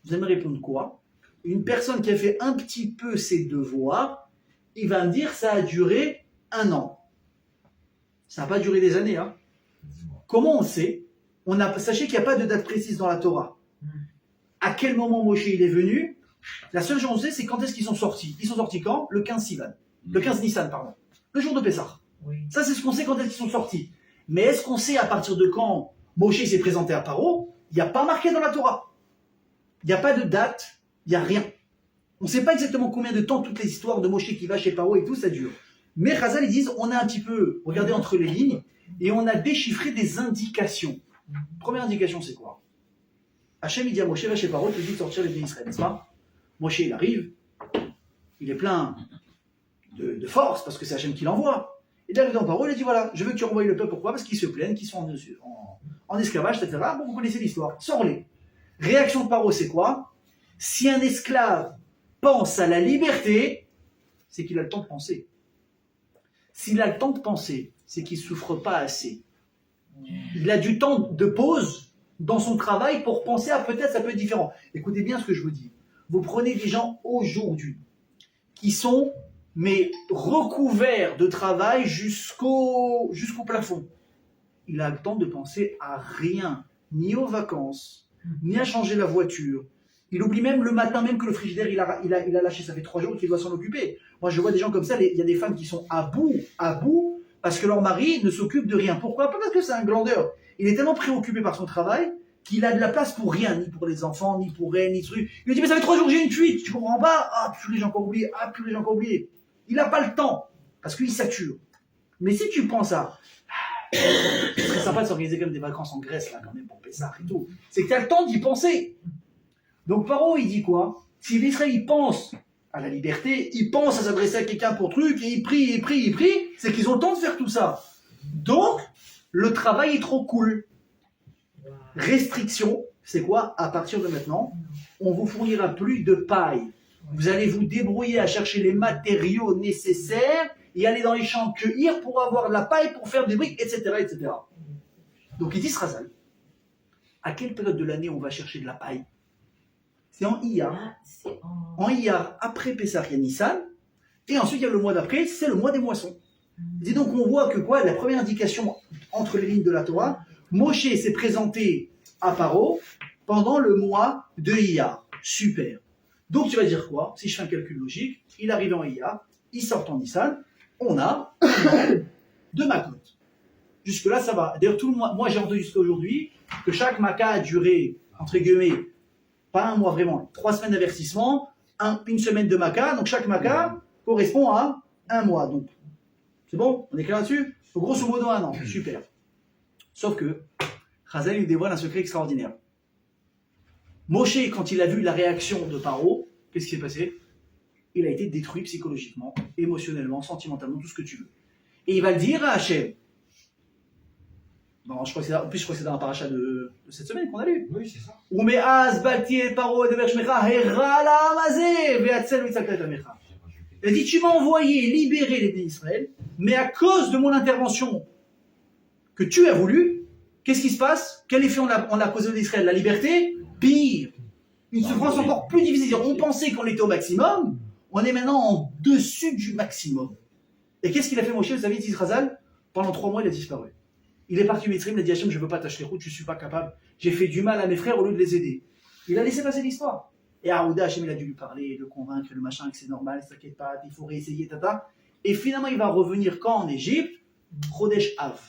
Vous allez me répondre quoi? Une personne qui a fait un petit peu ses devoirs, il va me dire ça a duré 1 an. Ça n'a pas duré des années. Hein. Comment on sait? Sachez qu'il n'y a pas de date précise dans la Torah. À quel moment Moshe il est venu? La seule chose qu'on sait, c'est quand est-ce qu'ils sont sortis. Ils sont sortis quand? Le 15 Sivan. Le 15 Nissan, pardon. Le jour de Pessah. Oui. Ça, c'est ce qu'on sait quand est-ce qu'ils sont sortis. Mais est-ce qu'on sait à partir de quand Moshe s'est présenté à Paro? Il n'y a pas marqué dans la Torah. Il n'y a pas de date, il n'y a rien. On ne sait pas exactement combien de temps toutes les histoires de Moshe qui va chez Paro et tout, ça dure. Mais Chazal, ils disent, on a un petit peu regardé entre les lignes et on a déchiffré des indications. Première indication, c'est quoi? Hachem, il dit à Moshe, va chez Paro, il te dit de sortir les bénis Israël, n'est-ce pas? Moshe, il arrive, il est plein de force parce que c'est Hachem qui l'envoie. Il arrive dans Paro, il a dit voilà, je veux que tu renvoies le peuple. Pourquoi? Parce qu'ils se plaignent, qu'ils sont en esclavage, etc. Bon, vous connaissez l'histoire. Sors-les. Réaction de Paro, c'est quoi? Si un esclave pense à la liberté, c'est qu'il a le temps de penser. S'il a le temps de penser, c'est qu'il ne souffre pas assez. Il a du temps de pause dans son travail pour penser à peut-être ça peut être différent. Écoutez bien ce que je vous dis. Vous prenez des gens aujourd'hui qui sont mais recouverts de travail jusqu'au plafond. Il a le temps de penser à rien, ni aux vacances, ni à changer la voiture. Il oublie même le matin même que le frigidaire il a lâché, ça fait 3 jours qu'il doit s'en occuper. Moi je vois des gens comme ça, il y a des femmes qui sont à bout, parce que leur mari ne s'occupe de rien. Pourquoi? Pas parce que c'est un glandeur. Il est tellement préoccupé par son travail qu'il a de la place pour rien, ni pour les enfants, ni pour elle, ni truc. Il lui dit mais ça fait 3 jours que j'ai une fuite, tu comprends pas? Ah purée j'ai encore oublié, ah purée j'ai encore oublié. Il n'a pas le temps, parce qu'il sature. Mais si tu penses à ce serait sympa de s'organiser comme des vacances en Grèce là quand même pour Pessah et tout, c'est que tu as le temps d'y penser. Donc Paro il dit quoi? Si l'Israël il pense à la liberté, il pense à s'adresser à quelqu'un pour truc, et il prie, c'est qu'ils ont le temps de faire tout ça. Donc, le travail est trop cool. Restriction, c'est quoi? À partir de maintenant, on vous fournira plus de paille. Vous allez vous débrouiller à chercher les matériaux nécessaires et aller dans les champs cueillir pour avoir de la paille, pour faire des briques, etc. etc. Donc il dit Srazal, à quelle période de l'année on va chercher de la paille? C'est en Iyar. Ah, c'est En Iyar, après Pessah, il y a Nissan. Et ensuite, il y a le mois d'après, c'est le mois des moissons. Et donc, on voit que quoi? La première indication entre les lignes de la Torah, Moshe s'est présenté à Paro pendant le mois de Iyar. Super. Donc, tu vas dire quoi? Si je fais un calcul logique, il arrive en Iyar, il sort en Nissan, on a 2 macotes. Jusque-là, ça va. D'ailleurs, tout le mois, moi j'ai entendu jusqu'à aujourd'hui que chaque maca a duré, entre guillemets, pas un mois vraiment, 3 semaines d'avertissement, une semaine de maca, donc chaque maca correspond à 1 mois. Donc, c'est bon? On est clair là-dessus? Donc, grosso modo, 1 an. Super. Sauf que, Chazal lui dévoile un secret extraordinaire. Moshe, quand il a vu la réaction de Paro, qu'est-ce qui s'est passé? Il a été détruit psychologiquement, émotionnellement, sentimentalement, tout ce que tu veux. Et il va le dire à Hachem. Non, je crois que c'est dans la paracha de cette semaine qu'on a lu. Oui, c'est ça. Il a dit, tu m'as envoyé libérer les bénis d'Israël, mais à cause de mon intervention que tu as voulu, qu'est-ce qui se passe? Quel effet on a causé d'Israël? La liberté? Pire. Une souffrance encore plus difficile. On pensait qu'on était au maximum, on est maintenant en dessus du maximum. Et qu'est-ce qu'il a fait Moshe? Vous savez, dit Chazal, pendant 3 mois, il a disparu. Il est parti au Mitzrim, il a dit Hachem, je ne veux pas tâcher les routes, je ne suis pas capable. J'ai fait du mal à mes frères au lieu de les aider. Il a laissé passer l'histoire. Et à Aouda, Hachem, il a dû lui parler, le convaincre, le machin, que c'est normal, ne t'inquiète pas, il faut réessayer, tata. Et finalement, il va revenir quand en Égypte? Chodesh Av.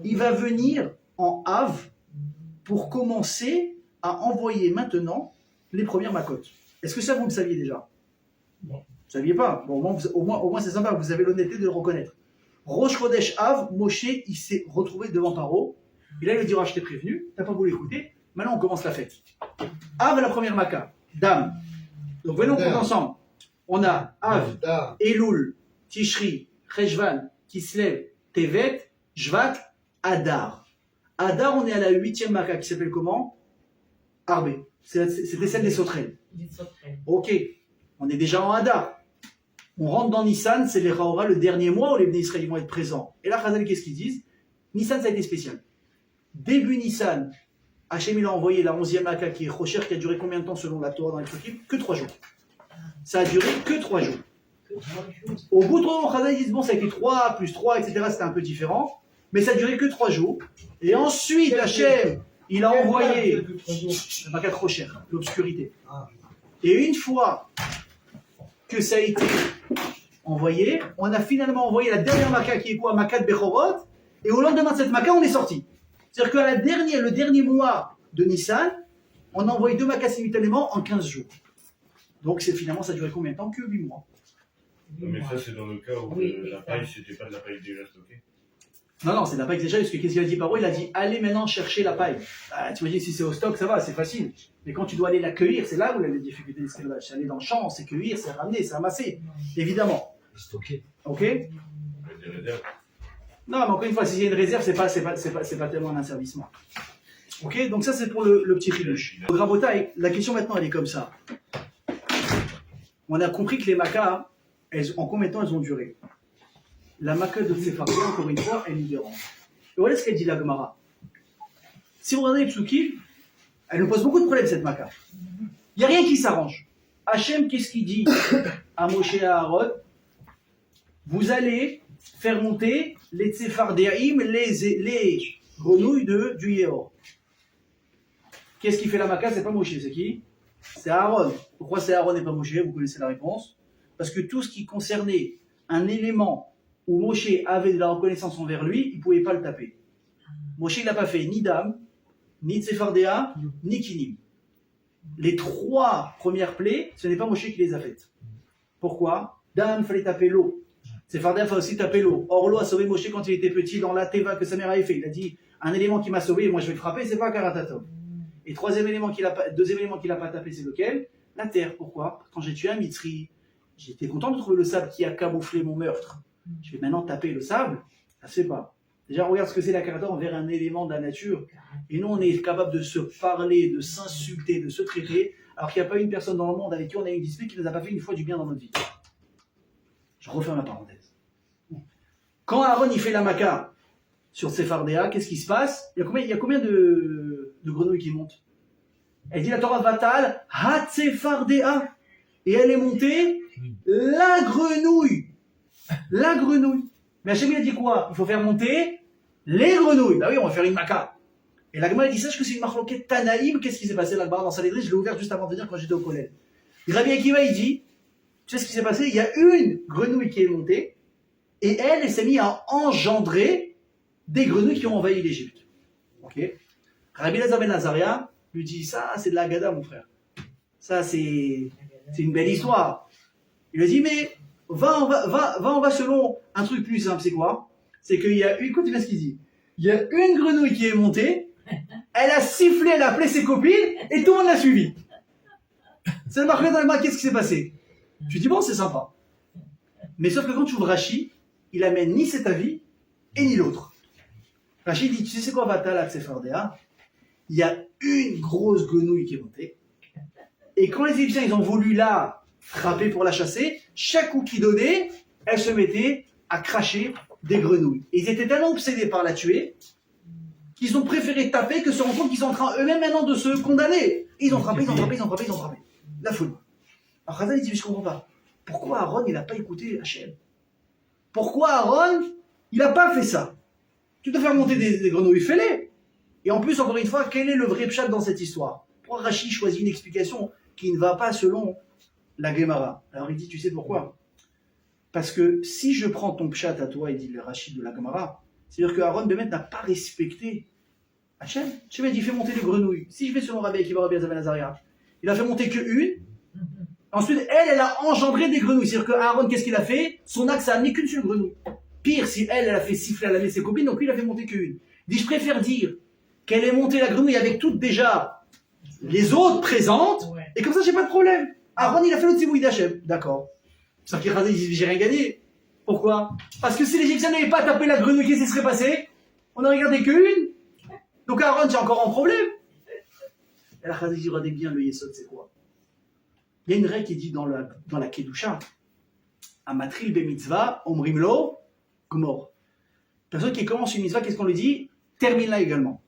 Il va venir en Av pour commencer à envoyer maintenant les premières macotes. Est-ce que ça, vous le saviez déjà? Non. Vous ne saviez pas? Bon, au moins c'est sympa, vous avez l'honnêteté de le reconnaître. Rosh Chodesh Av, Moshe, il s'est retrouvé devant Paro. Et là, il lui dit, je t'ai prévenu, t'as pas voulu écouter, maintenant on commence la fête. Av, la première Maca, Dame. Donc venons compter ensemble. On a Av, Elul, Tishri, Cheshvan, Kislev, Tevet, Shvat, Adar. Adar, on est à la 8e Maca qui s'appelle comment? Arbé. C'était celle des sauterelles. des sauterelles. Ok, on est déjà en Adar. On rentre dans Nissan, c'est les Raora, le dernier mois où les Israéliens vont être présents. Et là, Chazal, qu'est-ce qu'ils disent? Nissan, ça a été spécial. Début Nissan, Hachem, il a envoyé la 11e Maca qui est Rocher, qui a duré combien de temps selon la Torah dans les trucs? Que 3 jours. Ça a duré que 3 jours. Que 3 jours. Au bout de 3 jours, Chazal, ils disent, bon, ça a été 3 plus 3, etc. C'était un peu différent. Mais ça a duré que 3 jours. Et ensuite, Hachem, il a envoyé la Maca trop chère, l'obscurité. Et une fois que ça a été envoyé, on a finalement envoyé la dernière Maca qui est quoi? Maca de Bechorot. Et au lendemain de cette Maca, on est sorti. C'est-à-dire qu'à le dernier mois de Nissan, on a envoyé 2 Macas simultanément en 15 jours. Donc finalement, ça a duré combien de temps? Que 8 mois. Non, mais ça, c'est dans le cas où Oui, la paille, c'était pas de la paille déjà stockée. Non, c'est de la paille déjà, parce que qu'est-ce qu'il a dit Paro? Il a dit, allez maintenant chercher la paille. Tu imagines, si c'est au stock, ça va, c'est facile. Mais quand tu dois aller la cueillir, c'est là où il y a les difficultés d'esclavage. C'est aller dans le champ, c'est cueillir, c'est ramener, c'est ramasser. Évidemment. Stocké. Ok? Des réserves. Non, mais encore une fois, s'il y a une réserve, c'est pas tellement un asservissement. Ok, donc ça c'est pour le petit chidouche. Donc Rabotai, la question maintenant elle est comme ça. On a compris que les makas, en combien de temps elles ont duré? La maka de Tsefardia, encore une fois, elle nous dérange. Et voilà ce qu'elle dit la Gemara. Si vous regardez les psukim, elle nous pose beaucoup de problèmes cette maka. Il n'y a rien qui s'arrange. Hachem, qu'est-ce qu'il dit à Moshe et à Aaron? Vous allez faire monter les Tsefardéaïm, les grenouilles du Yéhor. Qu'est-ce qui fait la maka? C'est pas Moshe, c'est qui? C'est Aaron. Pourquoi c'est Aaron et pas Moshe? Vous connaissez la réponse. Parce que tout ce qui concernait un élément où Moshe avait de la reconnaissance envers lui, il ne pouvait pas le taper. Moshe il n'a pas fait ni Dam, ni Tsefardéa, ni Kinim. Les 3 premières plaies, ce n'est pas Moshe qui les a faites. Pourquoi? Dam, il fallait taper l'eau. Tsefardéa, il fallait aussi taper l'eau. Or, l'eau a sauvé Moshe quand il était petit dans la Teva que sa mère avait fait. Il a dit, un élément qui m'a sauvé, moi je vais le frapper, c'est pas un Karatatov. Et deuxième élément qu'il n'a pas tapé, c'est lequel? La terre. Pourquoi? Quand j'ai tué un Mitri, j'étais content de trouver le sable qui a camouflé mon meurtre. Je vais maintenant taper le sable, ça se fait pas. Déjà, regarde ce que c'est la Karatatov envers un élément de la nature. Et nous, on est capable de se parler, de s'insulter, de se traiter, alors qu'il n'y a pas une personne dans le monde avec qui on a eu une dispute qui ne nous a pas fait une fois du bien dans notre vie. Je referme la parenthèse. Quand Aaron il fait la maka sur Tsefardéa, qu'est-ce qui se passe? Il y a combien de grenouilles qui montent? Elle dit la Torah Vatal, Ha Tsefardéa. Et elle est montée, la grenouille. La grenouille. Mais Hachem il a dit quoi? Il faut faire monter les grenouilles. Bah oui, on va faire une maka. Et la Gemara dit, sache que c'est une marloquette Tanaïm. Qu'est-ce qui s'est passé là-bas dans Sanhedrin? Je l'ai ouvert juste avant de venir quand j'étais au collège. Et Rabbi Akiva il dit, tu sais ce qui s'est passé? Il y a une grenouille qui est montée, et elle s'est mise à engendrer des grenouilles qui ont envahi l'Égypte. Ok? Rabbi Elazar ben Azaria lui dit, ça c'est de la Haggadah mon frère. Ça c'est une belle histoire. Il lui a dit, mais on va selon un truc plus simple, c'est quoi? C'est qu'il y a une, écoute bien ce qu'il dit. Il y a une grenouille qui est montée, elle a sifflé, elle a appelé ses copines, et tout le monde l'a suivi. C'est le marqué dans le qu'est-ce qui s'est passé? Tu dis, bon, c'est sympa. Mais sauf que quand tu ouvres Rashi, il amène ni cet avis, et ni l'autre. Rashi dit, tu sais c'est quoi Vatal à Tsefardéa? Il y a une grosse grenouille qui est montée, et quand les Égyptiens ils ont voulu la frapper pour la chasser, chaque coup qu'ils donnaient, elle se mettait à cracher des grenouilles. Et ils étaient tellement obsédés par la tuer, qu'ils ont préféré taper que se rendre compte qu'ils sont en train eux-mêmes maintenant de se condamner. Ils ont frappé. La folie. Alors Khazal il dit, mais je comprends pas. Pourquoi Aaron il n'a pas écouté Hachem? Pourquoi Aaron il n'a pas fait ça? Tu dois faire monter des grenouilles, fais-les. Et en plus, encore une fois, quel est le vrai pshat dans cette histoire? Pourquoi Rashi choisit une explication qui ne va pas selon la Gemara? Alors il dit, tu sais pourquoi? Parce que si je prends ton pshat à toi, il dit le Rashi de la Gemara, c'est-à-dire que Aaron Bémet n'a pas respecté Hachem. Hachem a dit, fais monter les grenouilles. Si je vais selon Rabbi Akiva, Rabbi Elazar ben Azaria, il a fait monter qu'une. Ensuite, elle a engendré des grenouilles. C'est-à-dire que Aaron, qu'est-ce qu'il a fait? Son axe a amené qu'une seule grenouille. Pire, si elle a fait siffler à la ses copines, donc lui, il a fait monter qu'une. Il dit, je préfère dire qu'elle ait monté la grenouille avec toutes déjà les autres présentes, et comme ça, j'ai pas de problème. Aaron, il a fait le tzibouï d'Hachem. D'accord. Sauf qu'il dit, j'ai rien gagné. Pourquoi? Parce que si les Égyptiens n'avaient pas tapé la grenouille, qu'est-ce qui serait passé? On n'aurait gardé qu'une. Donc Aaron, j'ai encore un problème. Et la Khazir dit, regardez bien le Yesod, c'est quoi? Il y a une règle qui dit dans la Kedusha, Amatril be mitzvah, omrimlo, gmor. Personne qui commence une mitzvah, qu'est-ce qu'on lui dit? Termine-la également.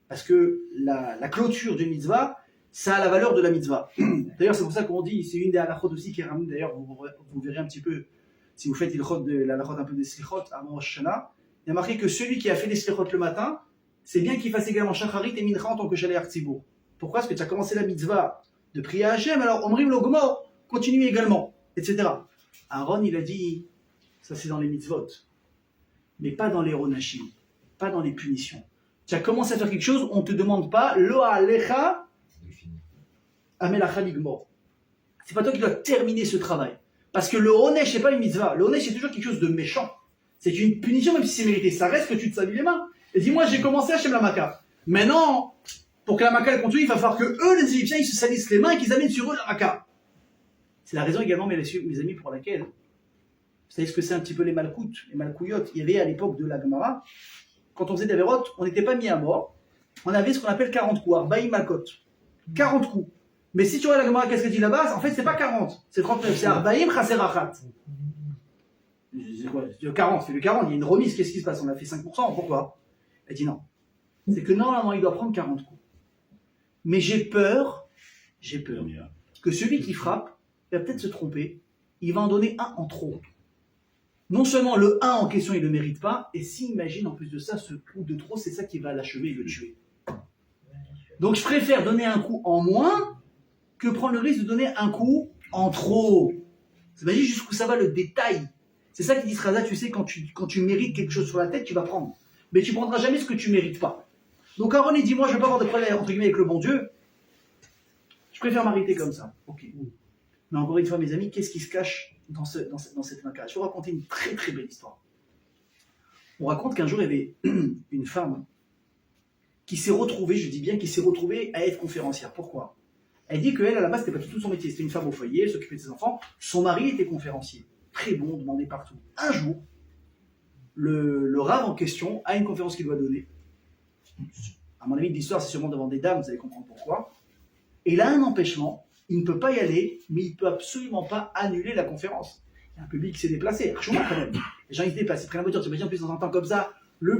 Parce que la clôture d'une mitzvah, ça a la valeur de la mitzvah. D'ailleurs, c'est pour ça qu'on dit, c'est une des halachot aussi qui ramène, d'ailleurs, vous verrez un petit peu, si vous faites la halachot un peu des slichot avant Rosh Hashanah, il y a marqué que celui qui a fait les slichot le matin, c'est bien qu'il fasse également shacharit et mincha en tant que shaléach tzibour. Pourquoi? Parce que tu as commencé la mitzvah de prier à Hachem, alors omrim lo gmor, continue également, etc. Aaron, il a dit, ça c'est dans les mitzvot, mais pas dans les ronachim, pas dans les punitions. Tu as commencé à faire quelque chose, on ne te demande pas, lo alecha, amelacha ligmor. C'est pas toi qui dois terminer ce travail. Parce que le honesh, c'est pas une mitzvah. Le honesh, c'est toujours quelque chose de méchant. C'est une punition, même si c'est mérité. Ça reste que tu te salis les mains. Et dis-moi, j'ai commencé à Hachem la Maka. Maintenant, pour que la Maka elle continue, il va falloir que eux, les Égyptiens, ils se salissent les mains et qu'ils amènent sur eux la Maka. C'est la raison également, mes amis, pour laquelle, vous savez ce que c'est un petit peu les malkoutes, les malkouyotes. Il y avait à l'époque de la Gemara, quand on faisait des vérotes, on n'était pas mis à mort, on avait ce qu'on appelle 40 coups, Arbaïm Makot. 40 coups. Mais si tu vois la Gemara, qu'est-ce qu'elle dit là-bas? En fait, c'est pas 40, c'est 39, c'est Arbaïm Chaser Achat. C'est quoi? 40, c'est le 40, il y a une remise, qu'est-ce qui se passe? On a fait 5%, pourquoi? Elle dit non. C'est que normalement, il doit prendre 40 coups. Mais j'ai peur que celui qui frappe, il va peut-être se tromper, il va en donner un en trop. Non seulement le 1 en question, il ne le mérite pas, et s'imagine en plus de ça, ce coup de trop, c'est ça qui va l'achever et le tuer. Donc je préfère donner un coup en moins que prendre le risque de donner un coup en trop. T'imagines jusqu'où ça va le détail. C'est ça qui dit Sraza, tu sais, quand tu mérites quelque chose sur la tête, tu vas prendre. Mais tu ne prendras jamais ce que tu ne mérites pas. Donc Aaron, il dit, moi je ne veux pas avoir de problème entre guillemets avec le bon Dieu. Je préfère m'arrêter comme ça. Ok. Mais encore une fois, mes amis, qu'est-ce qui se cache dans cette main-là? Je vais vous raconter une très très belle histoire. On raconte qu'un jour, il y avait une femme qui s'est retrouvée, je dis bien, qui s'est retrouvée à être conférencière. Pourquoi? Elle dit qu'elle, à la base, c'était pas du tout son métier. C'était une femme au foyer, elle s'occupait de ses enfants. Son mari était conférencier. Très bon, demandé partout. Un jour, le rave en question a une conférence qu'il doit donner. À mon avis, l'histoire, c'est sûrement devant des dames, vous allez comprendre pourquoi. Et il a un empêchement, il ne peut pas y aller, mais il ne peut absolument pas annuler la conférence. Il y a un public qui s'est déplacé, archement quand même. Les gens ils se déplacent, ils prennent la voiture, tu imagines en plus dans un temps comme ça, la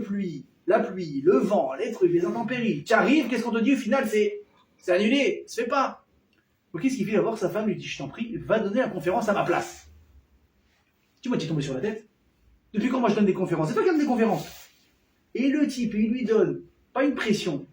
pluie, le vent, les trucs, les intempéries. Tu arrives, qu'est-ce qu'on te dit au final? C'est annulé, ça se fait pas. Donc qu'est-ce qu'il fait? D'abord, sa femme lui dit, je t'en prie, va donner la conférence à ma place. Tu m'as tombé sur la tête. Depuis quand moi je donne des conférences? C'est toi qui donnes des conférences. Et le type, il lui donne, pas une pression,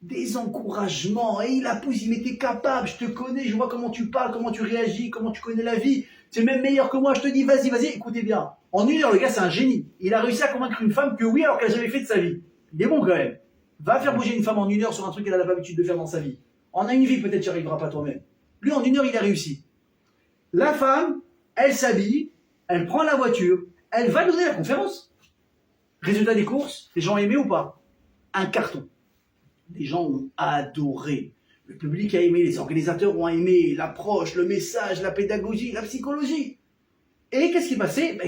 des encouragements, et il la pousse, il met t'es capable, je te connais, je vois comment tu parles, comment tu réagis, comment tu connais la vie, tu es même meilleur que moi, je te dis vas-y, écoutez bien. En 1 heure, le gars c'est un génie. Il a réussi à convaincre une femme que oui alors qu'elle n'a jamais fait de sa vie. Il est bon quand même. Va faire bouger une femme en 1 heure sur un truc qu'elle n'a pas l'habitude de faire dans sa vie. En une vie peut-être tu n'y arriveras pas toi-même. Lui en 1 heure il a réussi. La femme, elle s'habille, elle prend la voiture, elle va donner la conférence. Résultat des courses, les gens aimaient ou pas? Un carton. Les gens ont adoré. Le public a aimé, les organisateurs ont aimé l'approche, le message, la pédagogie, la psychologie. Et qu'est-ce qui est passé?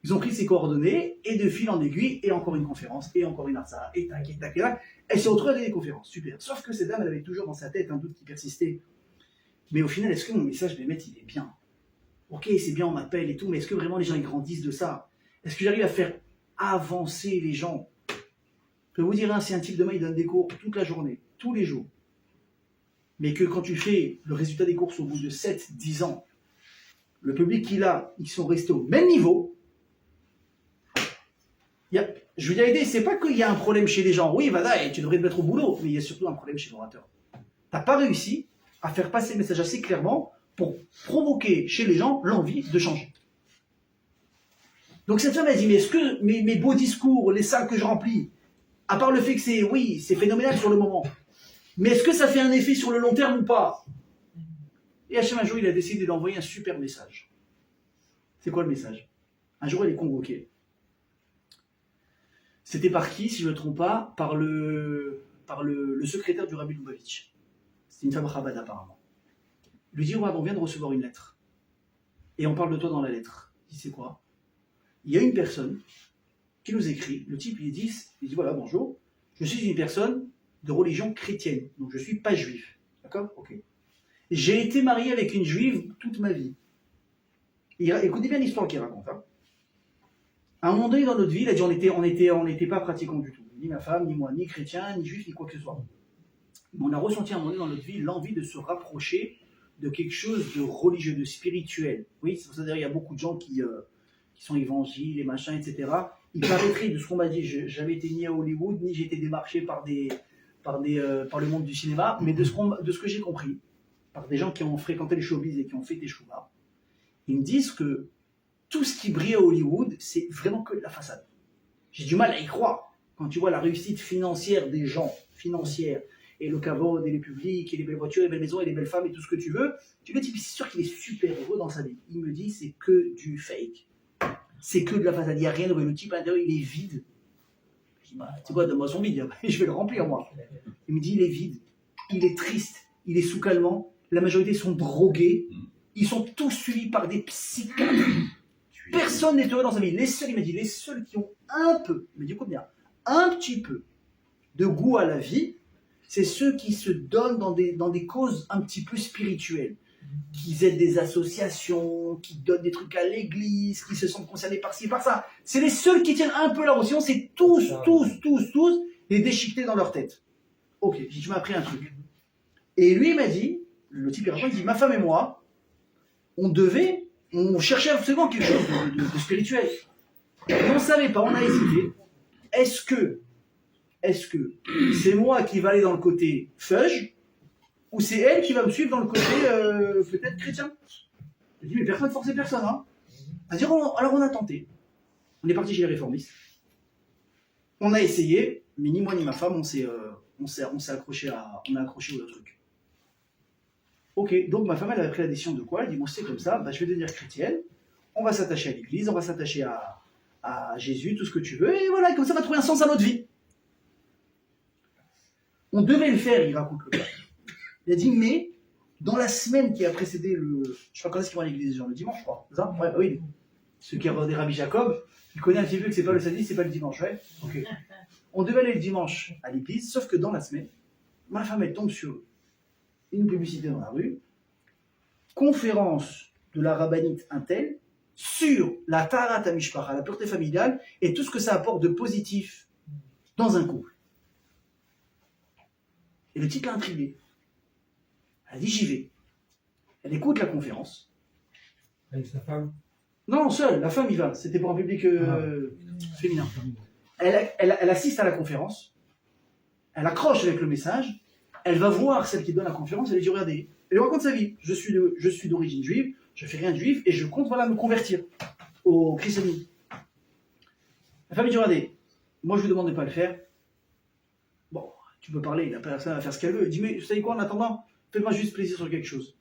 Ils ont pris ses coordonnées et de fil en aiguille, et encore une conférence, et encore une arsa, et tac, et tac, et tac. Elle s'est retrouvée à donner des conférences. Super. Sauf que cette dame, elle avait toujours dans sa tête un doute qui persistait. Mais au final, est-ce que mon message, je vais mettre, il est bien? Ok, c'est bien, on m'appelle et tout, mais est-ce que vraiment les gens ils grandissent de ça? Est-ce que j'arrive à faire avancer les gens? Je peux vous dire, c'est un type demain, il donne des cours toute la journée, tous les jours. Mais que quand tu fais le résultat des courses au bout de 7-10 ans, le public qu'il a, ils sont restés au même niveau. Je veux dire, aider, c'est pas qu'il y a un problème chez les gens. Oui, voilà, tu devrais te mettre au boulot, mais il y a surtout un problème chez l'orateur. Tu n'as pas réussi à faire passer le message assez clairement pour provoquer chez les gens l'envie de changer. Donc cette femme, elle dit, mais est-ce que mes beaux discours, les salles que je remplis, à part le fait que c'est phénoménal sur le moment, mais est-ce que ça fait un effet sur le long terme ou pas? Et Hachem, un jour, il a décidé d'envoyer un super message. C'est quoi le message? Un jour, elle est convoquée. C'était par qui, si je ne me trompe pas? Par le secrétaire du Rabbi Lubavitch. C'est une femme Chabad apparemment. Il lui dit, on vient de recevoir une lettre. Et on parle de toi dans la lettre. Il dit, c'est quoi? Il y a une personne qui nous écrit. Le type, il dit voilà, bonjour, je suis une personne de religion chrétienne, donc je ne suis pas juif. D'accord? Ok. J'ai été marié avec une juive toute ma vie. Écoutez bien l'histoire qu'il raconte. Hein. À un moment donné dans notre vie, il a dit on n'était pas pratiquants du tout. Ni ma femme, ni moi, ni chrétien, ni juif, ni quoi que ce soit. Mais on a ressenti à un moment donné dans notre vie l'envie de se rapprocher de quelque chose de religieux, de spirituel. Oui, c'est-à-dire il y a beaucoup de gens qui sont évangiles, et machins, etc. Il paraîtrait, de ce qu'on m'a dit, je n'avais été ni à Hollywood, ni j'ai été démarché par le monde du cinéma, mais de ce que j'ai compris, par des gens qui ont fréquenté les showbiz et qui ont fait des chouva, ils me disent que tout ce qui brille à Hollywood, c'est vraiment que de la façade. J'ai du mal à y croire. Quand tu vois la réussite financière des gens, et le kavod, et les publics, et les belles voitures, et les belles maisons, et les belles femmes, et tout ce que tu veux, tu le type, c'est sûr qu'il est super heureux dans sa vie. Il me dit, c'est que du fake. C'est que de la façade. Il n'y a rien de vrai. Le type à l'intérieur, il est vide. Je dis, tu sais quoi, donne-moi son vide, je vais le remplir, moi. Il me dit, il est vide. Il est triste. Il est sous calmant. La majorité sont drogués. Ils sont tous suivis par des psychiatres. Personne n'est heureux dans sa vie. Il m'a dit, les seuls qui ont un peu, il m'a dit combien? Un petit peu de goût à la vie, c'est ceux qui se donnent dans des causes un petit peu spirituelles, qui aident des associations, qui donnent des trucs à l'église, qui se sentent concernés par ci, par ça. C'est les seuls qui tiennent un peu la route. Sinon, c'est tous les déchiquetés dans leur tête. Ok, j'ai dit, tu m'as appris un truc. Et lui, il m'a dit, le type il raconte, il dit, ma femme et moi, on cherchait absolument quelque chose de spirituel. On ne savait pas, on a hésité. Est-ce que c'est moi qui va aller dans le côté fudge, ou c'est elle qui va me suivre dans le côté peut-être chrétien? Je dis, mais personne ne forçait personne. Hein. Alors on a tenté. On est parti chez les réformistes. On a essayé, mais ni moi ni ma femme, on s'est accroché au truc. Ok, donc ma femme, elle a pris la décision de quoi? Elle dit, bon, c'est comme ça, je vais devenir chrétienne, on va s'attacher à l'église, on va s'attacher à Jésus, tout ce que tu veux, et voilà, comme ça, on va trouver un sens à notre vie. On devait le faire, il raconte le cas. Il a dit, mais dans la semaine qui a précédé je sais pas quand est-ce qu'ils vont à l'église, genre le dimanche, je crois. C'est ça? Ouais, oui. Ceux qui ont regardé Rabbi Jacob, ils connaissent un petit peu que c'est pas le samedi, c'est pas le dimanche, ouais. Ok. On devait aller le dimanche à l'église, sauf que dans la semaine, ma femme, elle tombe sur une publicité dans la rue, conférence de la rabbinite Intel sur la Taharat HaMishpacha, la pureté familiale, et tout ce que ça apporte de positif dans un couple. Et le type l'a intrigué. Elle a dit, j'y vais. Elle écoute la conférence. Avec sa femme? Non, seule, la femme y va. C'était pour un public féminin. Elle assiste à la conférence. Elle accroche avec le message. Elle va voir celle qui donne la conférence. Elle lui dit, regardez, elle lui raconte sa vie. Je suis d'origine juive, je fais rien de juif et je compte me convertir au christianisme. La femme lui dit, regardez, moi je vous demande de ne pas le faire. Bon, tu peux parler, la personne va faire ce qu'elle veut. Elle dit, mais vous savez quoi, en attendant, faites-moi juste plaisir sur quelque chose.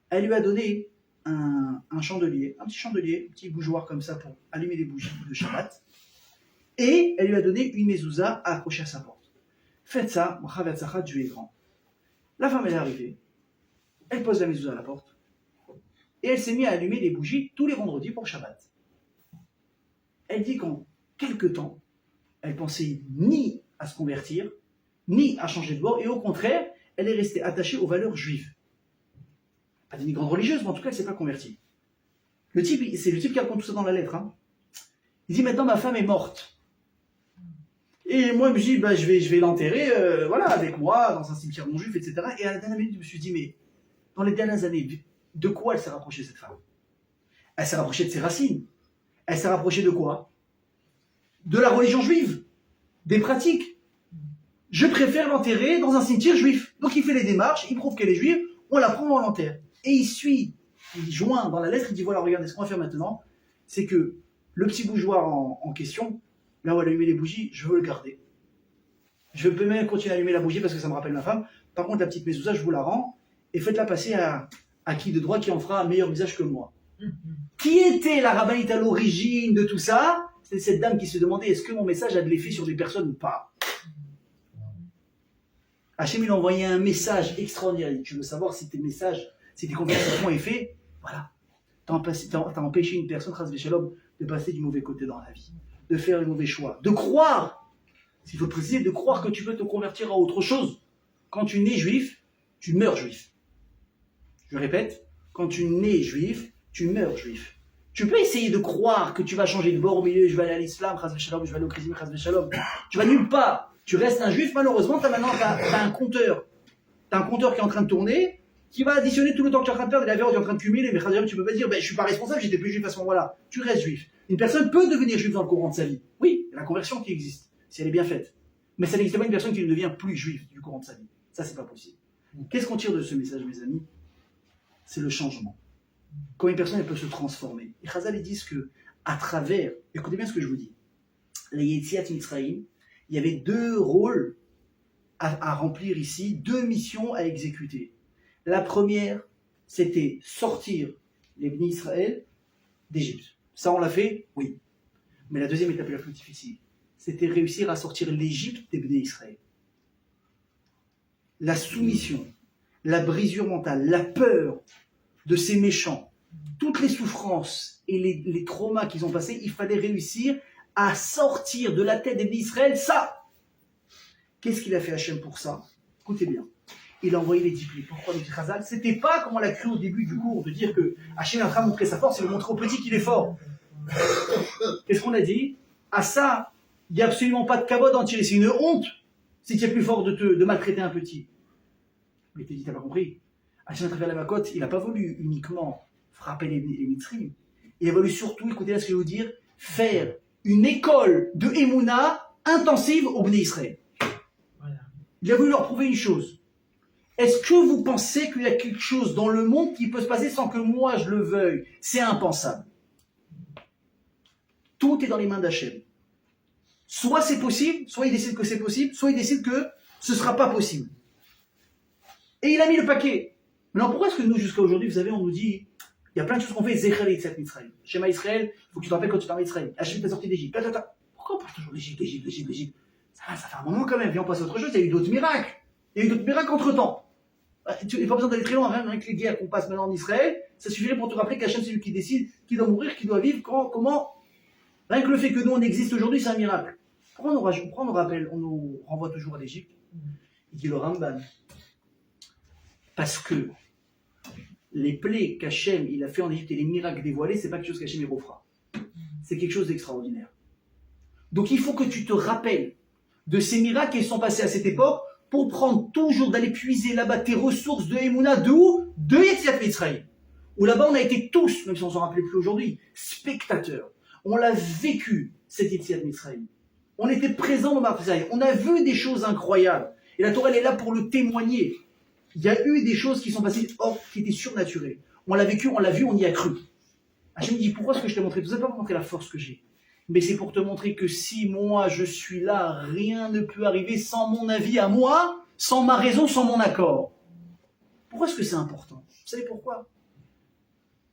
Elle lui a donné un chandelier, un petit bougeoir comme ça pour allumer les bougies de Shabbat. Et elle lui a donné une mezouza à accrocher à sa porte. Faites ça, Dieu est grand. La femme, elle est arrivée, elle pose la mezouza à la porte, et elle s'est mise à allumer des bougies tous les vendredis pour Shabbat. Elle dit qu'en quelque temps, elle pensait ni à se convertir, ni à changer de bord, et au contraire, elle est restée attachée aux valeurs juives. Pas d'une grande religieuse, mais en tout cas, elle ne s'est pas convertie. C'est le type qui raconte tout ça dans la lettre. Hein. Il dit, maintenant, ma femme est morte. Et moi, je me suis dit, je vais l'enterrer, avec moi, dans un cimetière non juif, etc. Et à la dernière minute, je me suis dit, mais dans les dernières années, de quoi elle s'est rapprochée, cette femme? Elle s'est rapprochée de ses racines. Elle s'est rapprochée de quoi? De la religion juive, des pratiques. Je préfère l'enterrer dans un cimetière juif. Donc il fait les démarches, il prouve qu'elle est juive, on la prend, on l'enterre. Et il joint dans la lettre, il dit, voilà, regardez, ce qu'on va faire maintenant, c'est que le petit bougeoir en question, là où elle a allumé les bougies, je veux le garder. Je peux même continuer à allumer la bougie parce que ça me rappelle ma femme. Par contre, la petite mezouza, je vous la rends et faites-la passer à qui de droit qui en fera un meilleur visage que moi. Qui était la rabbinite à l'origine de tout ça? C'est cette dame qui se demandait, est-ce que mon message a de l'effet sur des personnes ou pas? Hachem, il a envoyé un message extraordinaire. Tu veux savoir si tes messages, si tes conversations ont effet? Voilà. T'as empêché une personne, Chas v'Shalom, de passer du mauvais côté dans la vie, de faire le mauvais choix, de croire, s'il faut préciser, de croire que tu peux te convertir à autre chose. Quand tu nais juif, tu meurs juif. Je répète, quand tu nais juif, tu meurs juif. Tu peux essayer de croire que tu vas changer de bord au milieu, je vais aller à l'islam, Chas v'Shalom, je vais aller au christianisme, Chas v'Shalom. Tu vas nulle part. Tu restes un juif, malheureusement, t'as un compteur. T'as un compteur qui est en train de tourner, qui va additionner tout le temps que tu es en train de perdre, et la verre, tu es en train de cumuler, mais tu peux pas dire, je suis pas responsable, j'étais plus juif à ce moment-là. Tu restes juif. Une personne peut devenir juif dans le courant de sa vie. Oui, il y a la conversion qui existe, si elle est bien faite. Mais ça n'existe pas une personne qui ne devient plus juif du courant de sa vie. Ça, c'est pas possible. Qu'est-ce qu'on tire de ce message, mes amis? C'est le changement. Quand une personne, elle peut se transformer. Et Chazal, ils disent que, à travers, écoutez bien ce que je vous dis, les Yetziat Mitzrayim, il y avait deux rôles à remplir ici, deux missions à exécuter. La première, c'était sortir les Bnei Israël d'Égypte. Ça, on l'a fait? Oui. Mais la deuxième étape la plus difficile, c'était réussir à sortir l'Égypte des Bnei Israël. La soumission, la brisure mentale, la peur de ces méchants, toutes les souffrances et les traumas qu'ils ont passés, il fallait réussir à sortir de la tête des Bnei Israël ça. Qu'est-ce qu'il a fait Hachem pour ça? Écoutez bien. Il a envoyé les 10 plaies. Pourquoi les Khazal? C'était pas comme on l'a cru au début du cours, de dire que Hachem est en train de montrer sa force et de montrer au petit qu'il est fort. Qu'est-ce qu'on a dit? À ça, il n'y a absolument pas de kavod en tirer. C'est une honte si tu es plus fort de maltraiter un petit. Mais t'as dit, t'as pas compris. Hachem, à travers la Makot, il n'a pas voulu uniquement frapper les Mitzrim. Il a voulu surtout, écoutez là ce que je vais vous dire, faire une école de Emouna intensive au Bnei Israël. Voilà. Il a voulu leur prouver une chose. Est-ce que vous pensez qu'il y a quelque chose dans le monde qui peut se passer sans que moi je le veuille? C'est impensable. Tout est dans les mains d'Hachem. Soit c'est possible, soit il décide que c'est possible, soit il décide que ce ne sera pas possible. Et il a mis le paquet. Maintenant, pourquoi est-ce que nous, jusqu'à aujourd'hui, vous savez, on nous dit, il y a plein de choses qu'on fait, Zecher Yitzhak Mitzrayim. Schéma Israël, il faut que tu te rappelles quand tu parles d'Israël. Hachem t'a sorti d'Égypte. Pourquoi on parle toujours d'Égypte? Ça fait un moment quand même. Viens, on passe à autre chose. Il y a eu d'autres miracles. Il y a eu d'autres miracles entre temps. Il n'y a pas besoin d'aller très loin. Rien avec les guerres qu'on passe maintenant en Israël, ça suffirait pour te rappeler qu'Hachem, c'est lui qui décide qui doit mourir, qui doit vivre, comment. Rien que le fait que nous, on existe aujourd'hui, c'est un miracle. Pourquoi on nous rappelle, on nous renvoie toujours à l'Égypte? Il dit le Ramban. Parce que les plaies qu'Hachem il a fait en Égypte et les miracles dévoilés, c'est pas quelque chose qu'Hachem il refera. C'est quelque chose d'extraordinaire. Donc il faut que tu te rappelles de ces miracles qui sont passés à cette époque pour prendre toujours d'aller puiser là-bas tes ressources de Emouna, de où? De Yetziat Mitzrayim. Où là-bas on a été tous, même si on ne s'en rappelait plus aujourd'hui, spectateurs. On l'a vécu, cette Yetziat Mitzrayim. On était présents au Marseille. On a vu des choses incroyables. Et la Torah elle est là pour le témoigner. Il y a eu des choses qui sont passées qui étaient surnaturelles. On l'a vécu, on l'a vu, on y a cru. Hachem me dit, pourquoi est-ce que je t'ai montré tout ça? Pas pour montrer la force que j'ai. Mais c'est pour te montrer que si moi je suis là, rien ne peut arriver sans mon avis à moi, sans ma raison, sans mon accord. Pourquoi est-ce que c'est important? Vous savez pourquoi?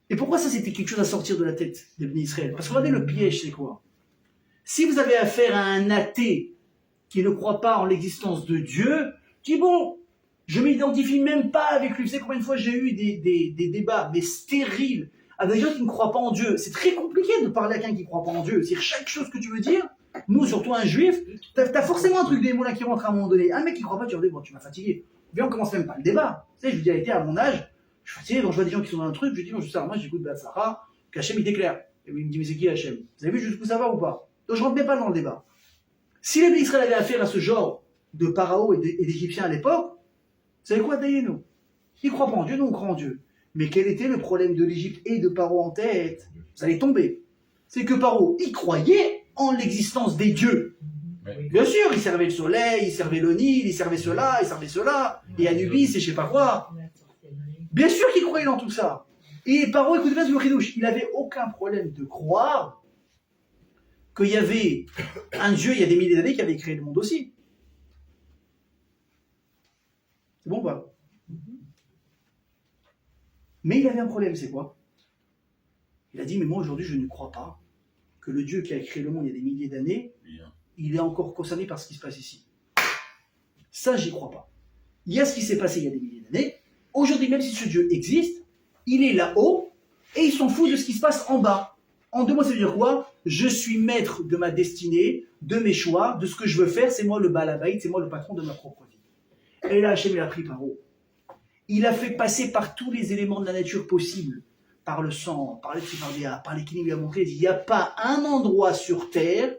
Et pourquoi ça c'était quelque chose à sortir de la tête des Bnei Israël? Parce que regardez le piège, c'est quoi? Si vous avez affaire à un athée qui ne croit pas en l'existence de Dieu, tu dis bon, je m'identifie même pas avec lui. Vous savez combien de fois j'ai eu des débats, mais stériles, avec des gens qui ne croient pas en Dieu. C'est très compliqué de parler à quelqu'un qui ne croit pas en Dieu. C'est-à-dire chaque chose que tu veux dire, nous, surtout un juif, t'as forcément un truc des mots là qui rentre à un moment donné. Un mec qui ne croit pas, tu vas dire, bon, tu m'as fatigué. Viens, on commence même pas le débat. Tu sais, je vous dis, a été à mon âge, je suis fatigué, quand je vois des gens qui sont dans un truc, je dis, bon, je sais, moi, j'écoute Batsara, qu'Hachem, il déclare. Et il me dit, mais c'est qui Hachem? Vous avez vu jusqu'où ça va ou pas? Donc je rentre même pas dans le débat. Si les Israël avaient affaire à ce genre de Pharaon et d'Égyptiens à l'époque, vous savez quoi, nous? Ils ne croient pas en Dieu, nous on croit en Dieu. Mais quel était le problème de l'Égypte et de Pharaon en tête? Vous allez tomber. C'est que Pharaon, il croyait en l'existence des dieux. Oui. Bien sûr, il servait le soleil, il servait le Nil, il servait cela, et Anubis, et je sais pas quoi. Bien sûr qu'il croyait dans tout ça. Et Pharaon, écoutez bien ce chidouche, il n'avait aucun problème de croire qu'il y avait un Dieu, il y a des milliers d'années, qui avait créé le monde aussi. C'est bon ou pas? Mais il avait un problème, c'est quoi? Il a dit, mais moi aujourd'hui je ne crois pas que le Dieu qui a créé le monde il y a des milliers d'années, il est encore concerné par ce qui se passe ici. Ça, j'y crois pas. Il y a ce qui s'est passé il y a des milliers d'années. Aujourd'hui, même si ce Dieu existe, il est là-haut et il s'en fout de ce qui se passe en bas. En 2 mots, ça veut dire quoi? Je suis maître de ma destinée, de mes choix, de ce que je veux faire. C'est moi le balabait, c'est moi le patron de ma propre vie. Et là, Hachem, il a pris par haut. Il a fait passer par tous les éléments de la nature possibles, par le sang, par les tsipardéas, par l'équilibre, il a montré, il n'y a pas un endroit sur Terre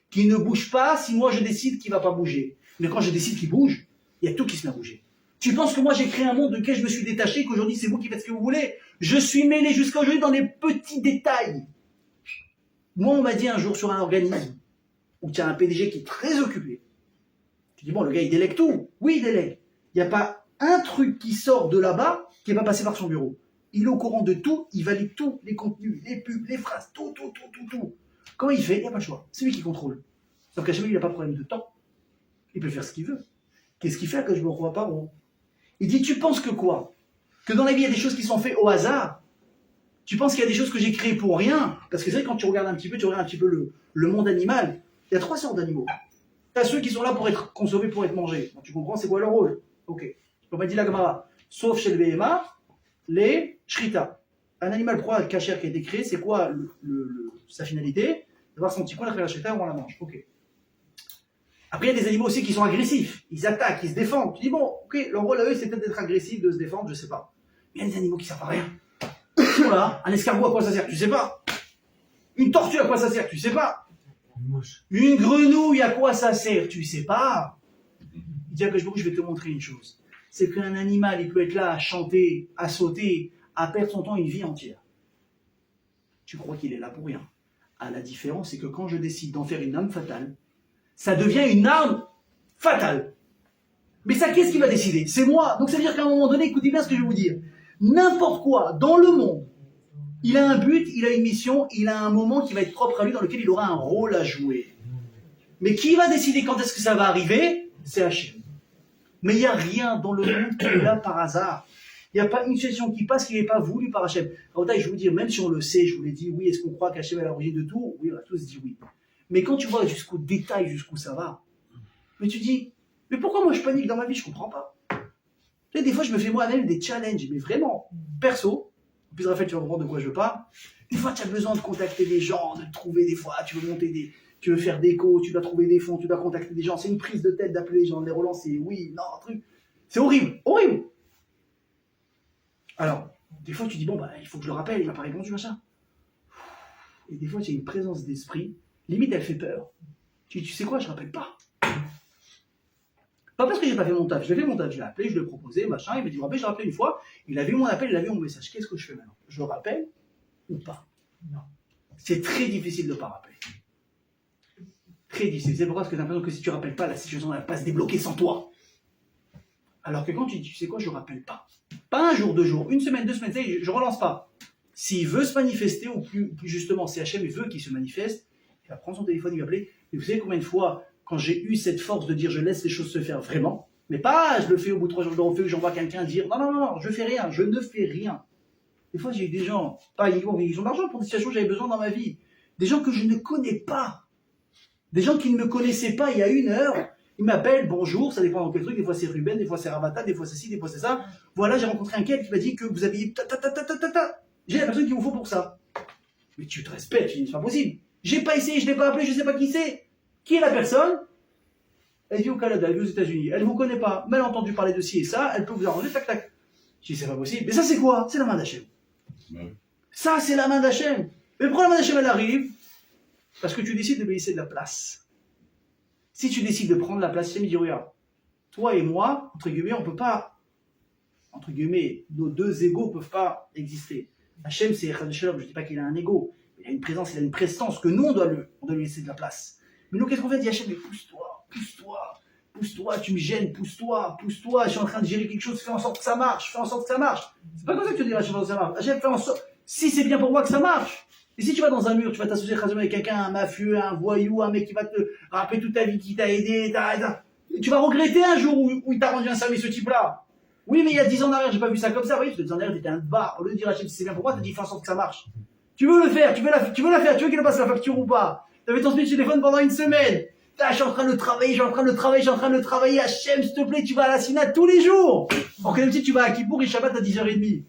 qui ne bouge pas si moi je décide qu'il ne va pas bouger. Mais quand je décide qu'il bouge, il y a tout qui se met à bouger. Tu penses que moi j'ai créé un monde duquel je me suis détaché, qu'aujourd'hui c'est vous qui faites ce que vous voulez? Je suis mêlé jusqu'à aujourd'hui dans les petits détails. Moi on m'a dit un jour sur un organisme où tu as un PDG qui est très occupé. Tu dis bon, le gars il délègue tout. Oui, il délègue. Il n'y a pas un truc qui sort de là-bas qui n'est pas passé par son bureau. Il est au courant de tout, il valide tous les contenus, les pubs, les phrases, tout. Comment il fait? Il n'y a pas le choix. C'est lui qui contrôle. Sauf qu'à chaque fois, il n'a pas de problème de temps. Il peut faire ce qu'il veut. Qu'est-ce qu'il fait que je ne me crois pas? Bon. Il dit, tu penses que quoi? Que dans la vie, il y a des choses qui sont faites au hasard? Tu penses qu'il y a des choses que j'ai créées pour rien? Parce que c'est vrai, quand tu regardes un petit peu, le monde animal. Il y a 3 sortes d'animaux. Tu as ceux qui sont là pour être consommés, pour être mangés. Donc, tu comprends, c'est quoi leur rôle? Ok. Comme a dit la Gemara, sauf chez le BMA, les shrita. Un animal proie cachère qui a été créé, c'est quoi sa finalité? D'avoir son petit coin, la shrita, on la mange. Ok. Après, il y a des animaux aussi qui sont agressifs. Ils attaquent, ils se défendent. Tu dis, bon, ok, leur rôle à eux, c'est peut-être d'être agressif, de se défendre, je sais pas. Mais il y a des animaux qui servent à rien. Voilà, un escargot, à quoi ça sert? Tu sais pas. Une tortue, à quoi ça sert? Tu sais pas. Une grenouille, à quoi ça sert? Tu sais pas. Il dit, je vais te montrer une chose. C'est qu'un animal, il peut être là à chanter, à sauter, à perdre son temps une vie entière. Tu crois qu'il est là pour rien. Ah, la différence, c'est que quand je décide d'en faire une arme fatale, ça devient une arme fatale. Mais ça, qu'est-ce qui va décider? C'est moi. Donc ça veut dire qu'à un moment donné, écoutez bien ce que je vais vous dire. N'importe quoi dans le monde, il a un but, il a une mission, il a un moment qui va être propre à lui dans lequel il aura un rôle à jouer. Mais qui va décider quand est-ce que ça va arriver? C'est Hachem. Mais il n'y a rien dans le monde qui est là par hasard. Il n'y a pas une situation qui passe qui n'est pas voulue par Hachem. Alors, je vais vous dire, même si on le sait, je vous l'ai dit, oui, est-ce qu'on croit qu'Hachem est à l'origine de tout? Oui, on a tous dit oui. Mais quand tu vois jusqu'au détail, jusqu'où ça va, mais tu dis, mais pourquoi moi je panique dans ma vie? Je comprends pas. Tu sais, des fois, je me fais moi-même des challenges, mais vraiment, perso. En plus, Raphaël, tu vas comprendre de quoi je parle. Des fois, tu as besoin de contacter des gens, de trouver des fois, tu veux monter tu veux faire des échos, tu dois trouver des fonds, tu dois contacter des gens. C'est une prise de tête d'appeler les gens, de les relancer. Oui, non, un truc. C'est horrible, horrible. Alors, des fois, tu dis, bon, bah, il faut que je le rappelle, il m'a pas répondu, machin. Et des fois, tu as une présence d'esprit, limite, elle fait peur. Tu sais quoi, je rappelle pas. Pas parce que j'ai pas fait mon taf, j'ai fait mon taf, je l'ai appelé, je l'ai proposé, machin, il m'a dit, je l'ai rappelé une fois, il a vu mon appel, il a vu mon message. Qu'est-ce que je fais maintenant? Je le rappelle ou pas? Non. C'est très difficile de ne pas rappeler. Très difficile. C'est pourquoi tu as l'impression que si tu ne rappelles pas, la situation ne va pas se débloquer sans toi. Alors que quand tu dis, tu sais quoi, je ne rappelle pas. Pas un jour, 2 jours, 1 semaine, 2 semaines, je ne relance pas. S'il veut se manifester, ou plus justement, si Hachem veut qu'il se manifeste, il va prendre son téléphone, il va appeler. Et vous savez combien de fois, quand j'ai eu cette force de dire je laisse les choses se faire vraiment, mais pas je le fais au bout de 3 jours, je le refais, j'envoie quelqu'un dire non, je fais rien, je ne fais rien. Des fois, j'ai eu des gens, pas uniquement qui ont de l'argent, pour des situations que j'avais besoin dans ma vie. Des gens que je ne connais pas. Des gens qui ne me connaissaient pas il y a 1 heure. Ils m'appellent, bonjour, ça dépend dans quel truc. Des fois, c'est Ruben, des fois, c'est Ravata, des fois, c'est ci, des fois, c'est ça. Voilà, j'ai rencontré un quel qui m'a dit que vous aviez J'ai la personne qu'il vous faut pour ça. Mais tu te respectes, c'est pas possible. J'ai pas essayé, je l'ai pas appelé, je sais pas qui c'est. Qui est la personne? Elle vit au Canada, elle vit aux États-Unis. Elle vous connaît pas, mais elle a entendu parler de ci et ça, elle peut vous arranger, tac, tac. Je dis, c'est pas possible. Mais ça, c'est quoi? C'est la main d'Hachem. Ça, c'est la main d'Hachem. Mais pourquoi la main d'Hachem, elle arrive? Parce que tu décides de lui laisser de la place. Si tu décides de prendre la place, Hachem dit, regarde, toi et moi, entre guillemets, on peut pas, entre guillemets, nos 2 égos peuvent pas exister. Hachem, c'est Echad Shalom, je dis pas qu'il a un ego, il a une présence, il a une prestance que nous, on doit lui laisser de la place. Mais nous, qu'est-ce qu'on fait? Il dit, Hachem, mais pousse-toi, tu me gênes, pousse-toi, je suis en train de gérer quelque chose, fais en sorte que ça marche, C'est pas comme ça que tu dis, Hachem, ça marche. Hachem, fais en sorte, si c'est bien pour moi que ça marche. Et si tu vas dans un mur, tu vas t'associer avec quelqu'un, un mafieux, un voyou, un mec qui va te rappeler toute ta vie, qui t'a aidé, tu vas regretter un jour où il t'a rendu un service, ce type-là. Oui, mais il y a 10 ans en arrière, j'ai pas vu ça comme ça. Oui, parce que 10 ans en arrière, t'étais un bar. Au lieu de dire, Hachem, si c'est bien pour moi, t'as dit, fais en sorte que ça marche. Tu veux le faire, tu veux la faire, tu veux qu'il passe la facture ou pas. T'avais ton speech téléphone pendant 1 semaine. Je suis en train de travailler, Hachem, s'il te plaît, tu vas à la Sina tous les jours. En quel petit tu vas à Kippour et Shabbat à 10h30.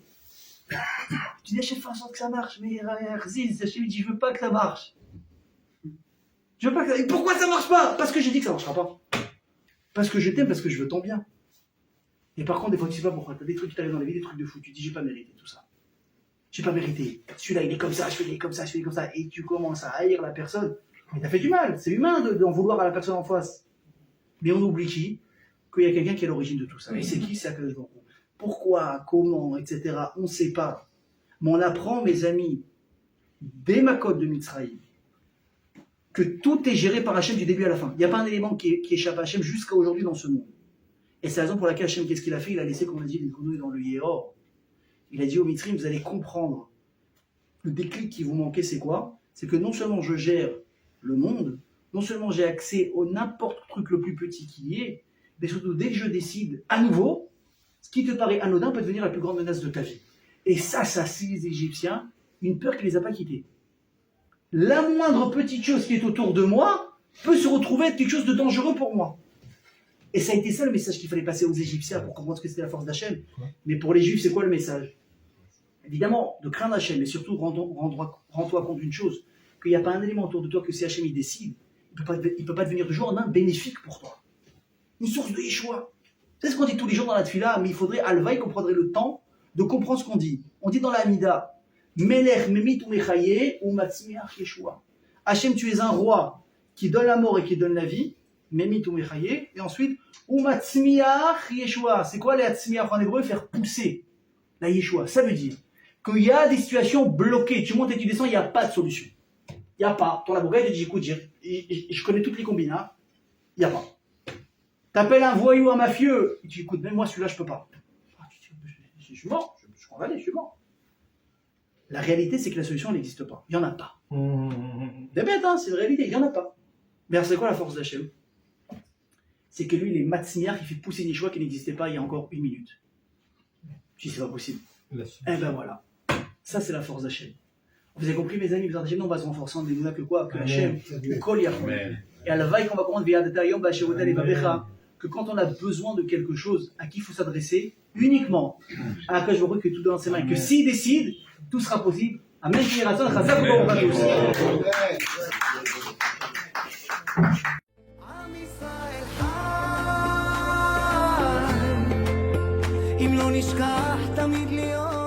Tu dis, Hachem, fais en sorte que ça marche, mais Ziz, Hachem dit, je veux pas que ça marche. Je veux pas que ça... Et pourquoi ça marche pas? Parce que j'ai dit que ça marchera pas. Parce que je t'aime, parce que je veux ton bien. Et par contre, des fois, tu sais pas pourquoi. T'as des trucs qui t'arrivent dans la vie, des trucs de fou. Tu dis, j'ai pas mérité tout ça. J'ai pas mérité. Celui-là, il est comme ça, je fais comme ça. Et tu commences à haïr la personne. Mais t'as fait du mal. C'est humain d'en vouloir à la personne en face. Mais on oublie qu'il y a quelqu'un qui est à l'origine de tout ça. Et c'est qui? C'est Akadosh Baruch Hu. Pourquoi, comment, etc. On ne sait pas. Mais on apprend, mes amis, dès ma code de Mitzraïm, que tout est géré par Hachem du début à la fin. Il n'y a pas un élément qui échappe à Hachem jusqu'à aujourd'hui dans ce monde. Et c'est la raison pour laquelle Hachem, qu'est-ce qu'il a fait? Il a laissé, comme on a dit, les grenouilles dans le Yéhor. Il a dit au Mitzrim, vous allez comprendre. Le déclic qui vous manquait, c'est quoi? C'est que non seulement je gère le monde, non seulement j'ai accès au n'importe truc le plus petit qui y est, mais surtout dès que je décide à nouveau, ce qui te paraît anodin peut devenir la plus grande menace de ta vie. Et ça, c'est les Égyptiens, une peur qui les a pas quittés. La moindre petite chose qui est autour de moi peut se retrouver être quelque chose de dangereux pour moi. Et ça a été ça le message qu'il fallait passer aux Égyptiens pour comprendre ce que c'était la force d'Hachem. Mais pour les Juifs, c'est quoi le message? Évidemment, de craindre Hachem, mais surtout rends-toi compte d'une chose, qu'il n'y a pas un élément autour de toi que si Hachem il décide, il peut pas devenir du jour au lendemain bénéfique pour toi. Une source de Yeshua. C'est ce qu'on dit tous les jours dans la Tfila, mais il faudrait, Alvaï, qu'on prendrait le temps de comprendre ce qu'on dit. On dit dans la Hamida, Melech memit ou mechaye ou matzmiach Yeshua. Hachem, tu es un roi qui donne la mort et qui donne la vie, memit ou mechaye, et ensuite, ou matzmiach Yeshua. C'est quoi les matzmiach en hébreu? Faire pousser la Yeshua. Ça veut dire qu'il y a des situations bloquées. Tu montes et tu descends, il n'y a pas de solution. Il n'y a pas. Ton avocat te dit, écoute, je connais toutes les combines, hein. Il n'y a pas. T'appelles un voyou, un mafieux, et tu dis, écoute, même moi, celui-là, je peux pas. Ah, je suis mort, je suis condamné, je suis mort. La réalité, c'est que la solution, elle n'existe pas. Il n'y en a pas. C'est bête, hein, c'est une réalité, il n'y en a pas. Mais c'est quoi la force d'Hachem? C'est que lui, il est matzmiach, il fait pousser des choix qui n'existaient pas il y a encore 1 minute. Tu dis, c'est pas possible. Eh ben voilà. Ça, c'est la force d'Hachem. Vous avez compris, mes amis, vous avez on va se renforcer en disant que quoi? Que Hachem, que Kol Yachol. Et à la veille qu'on va comprendre, que quand on a besoin de quelque chose, à qui il faut s'adresser? Uniquement à Akash Baruch, que tout dans ses mains. Que s'il décide, tout sera possible. Amen. אם לא נשכח תמיד להיות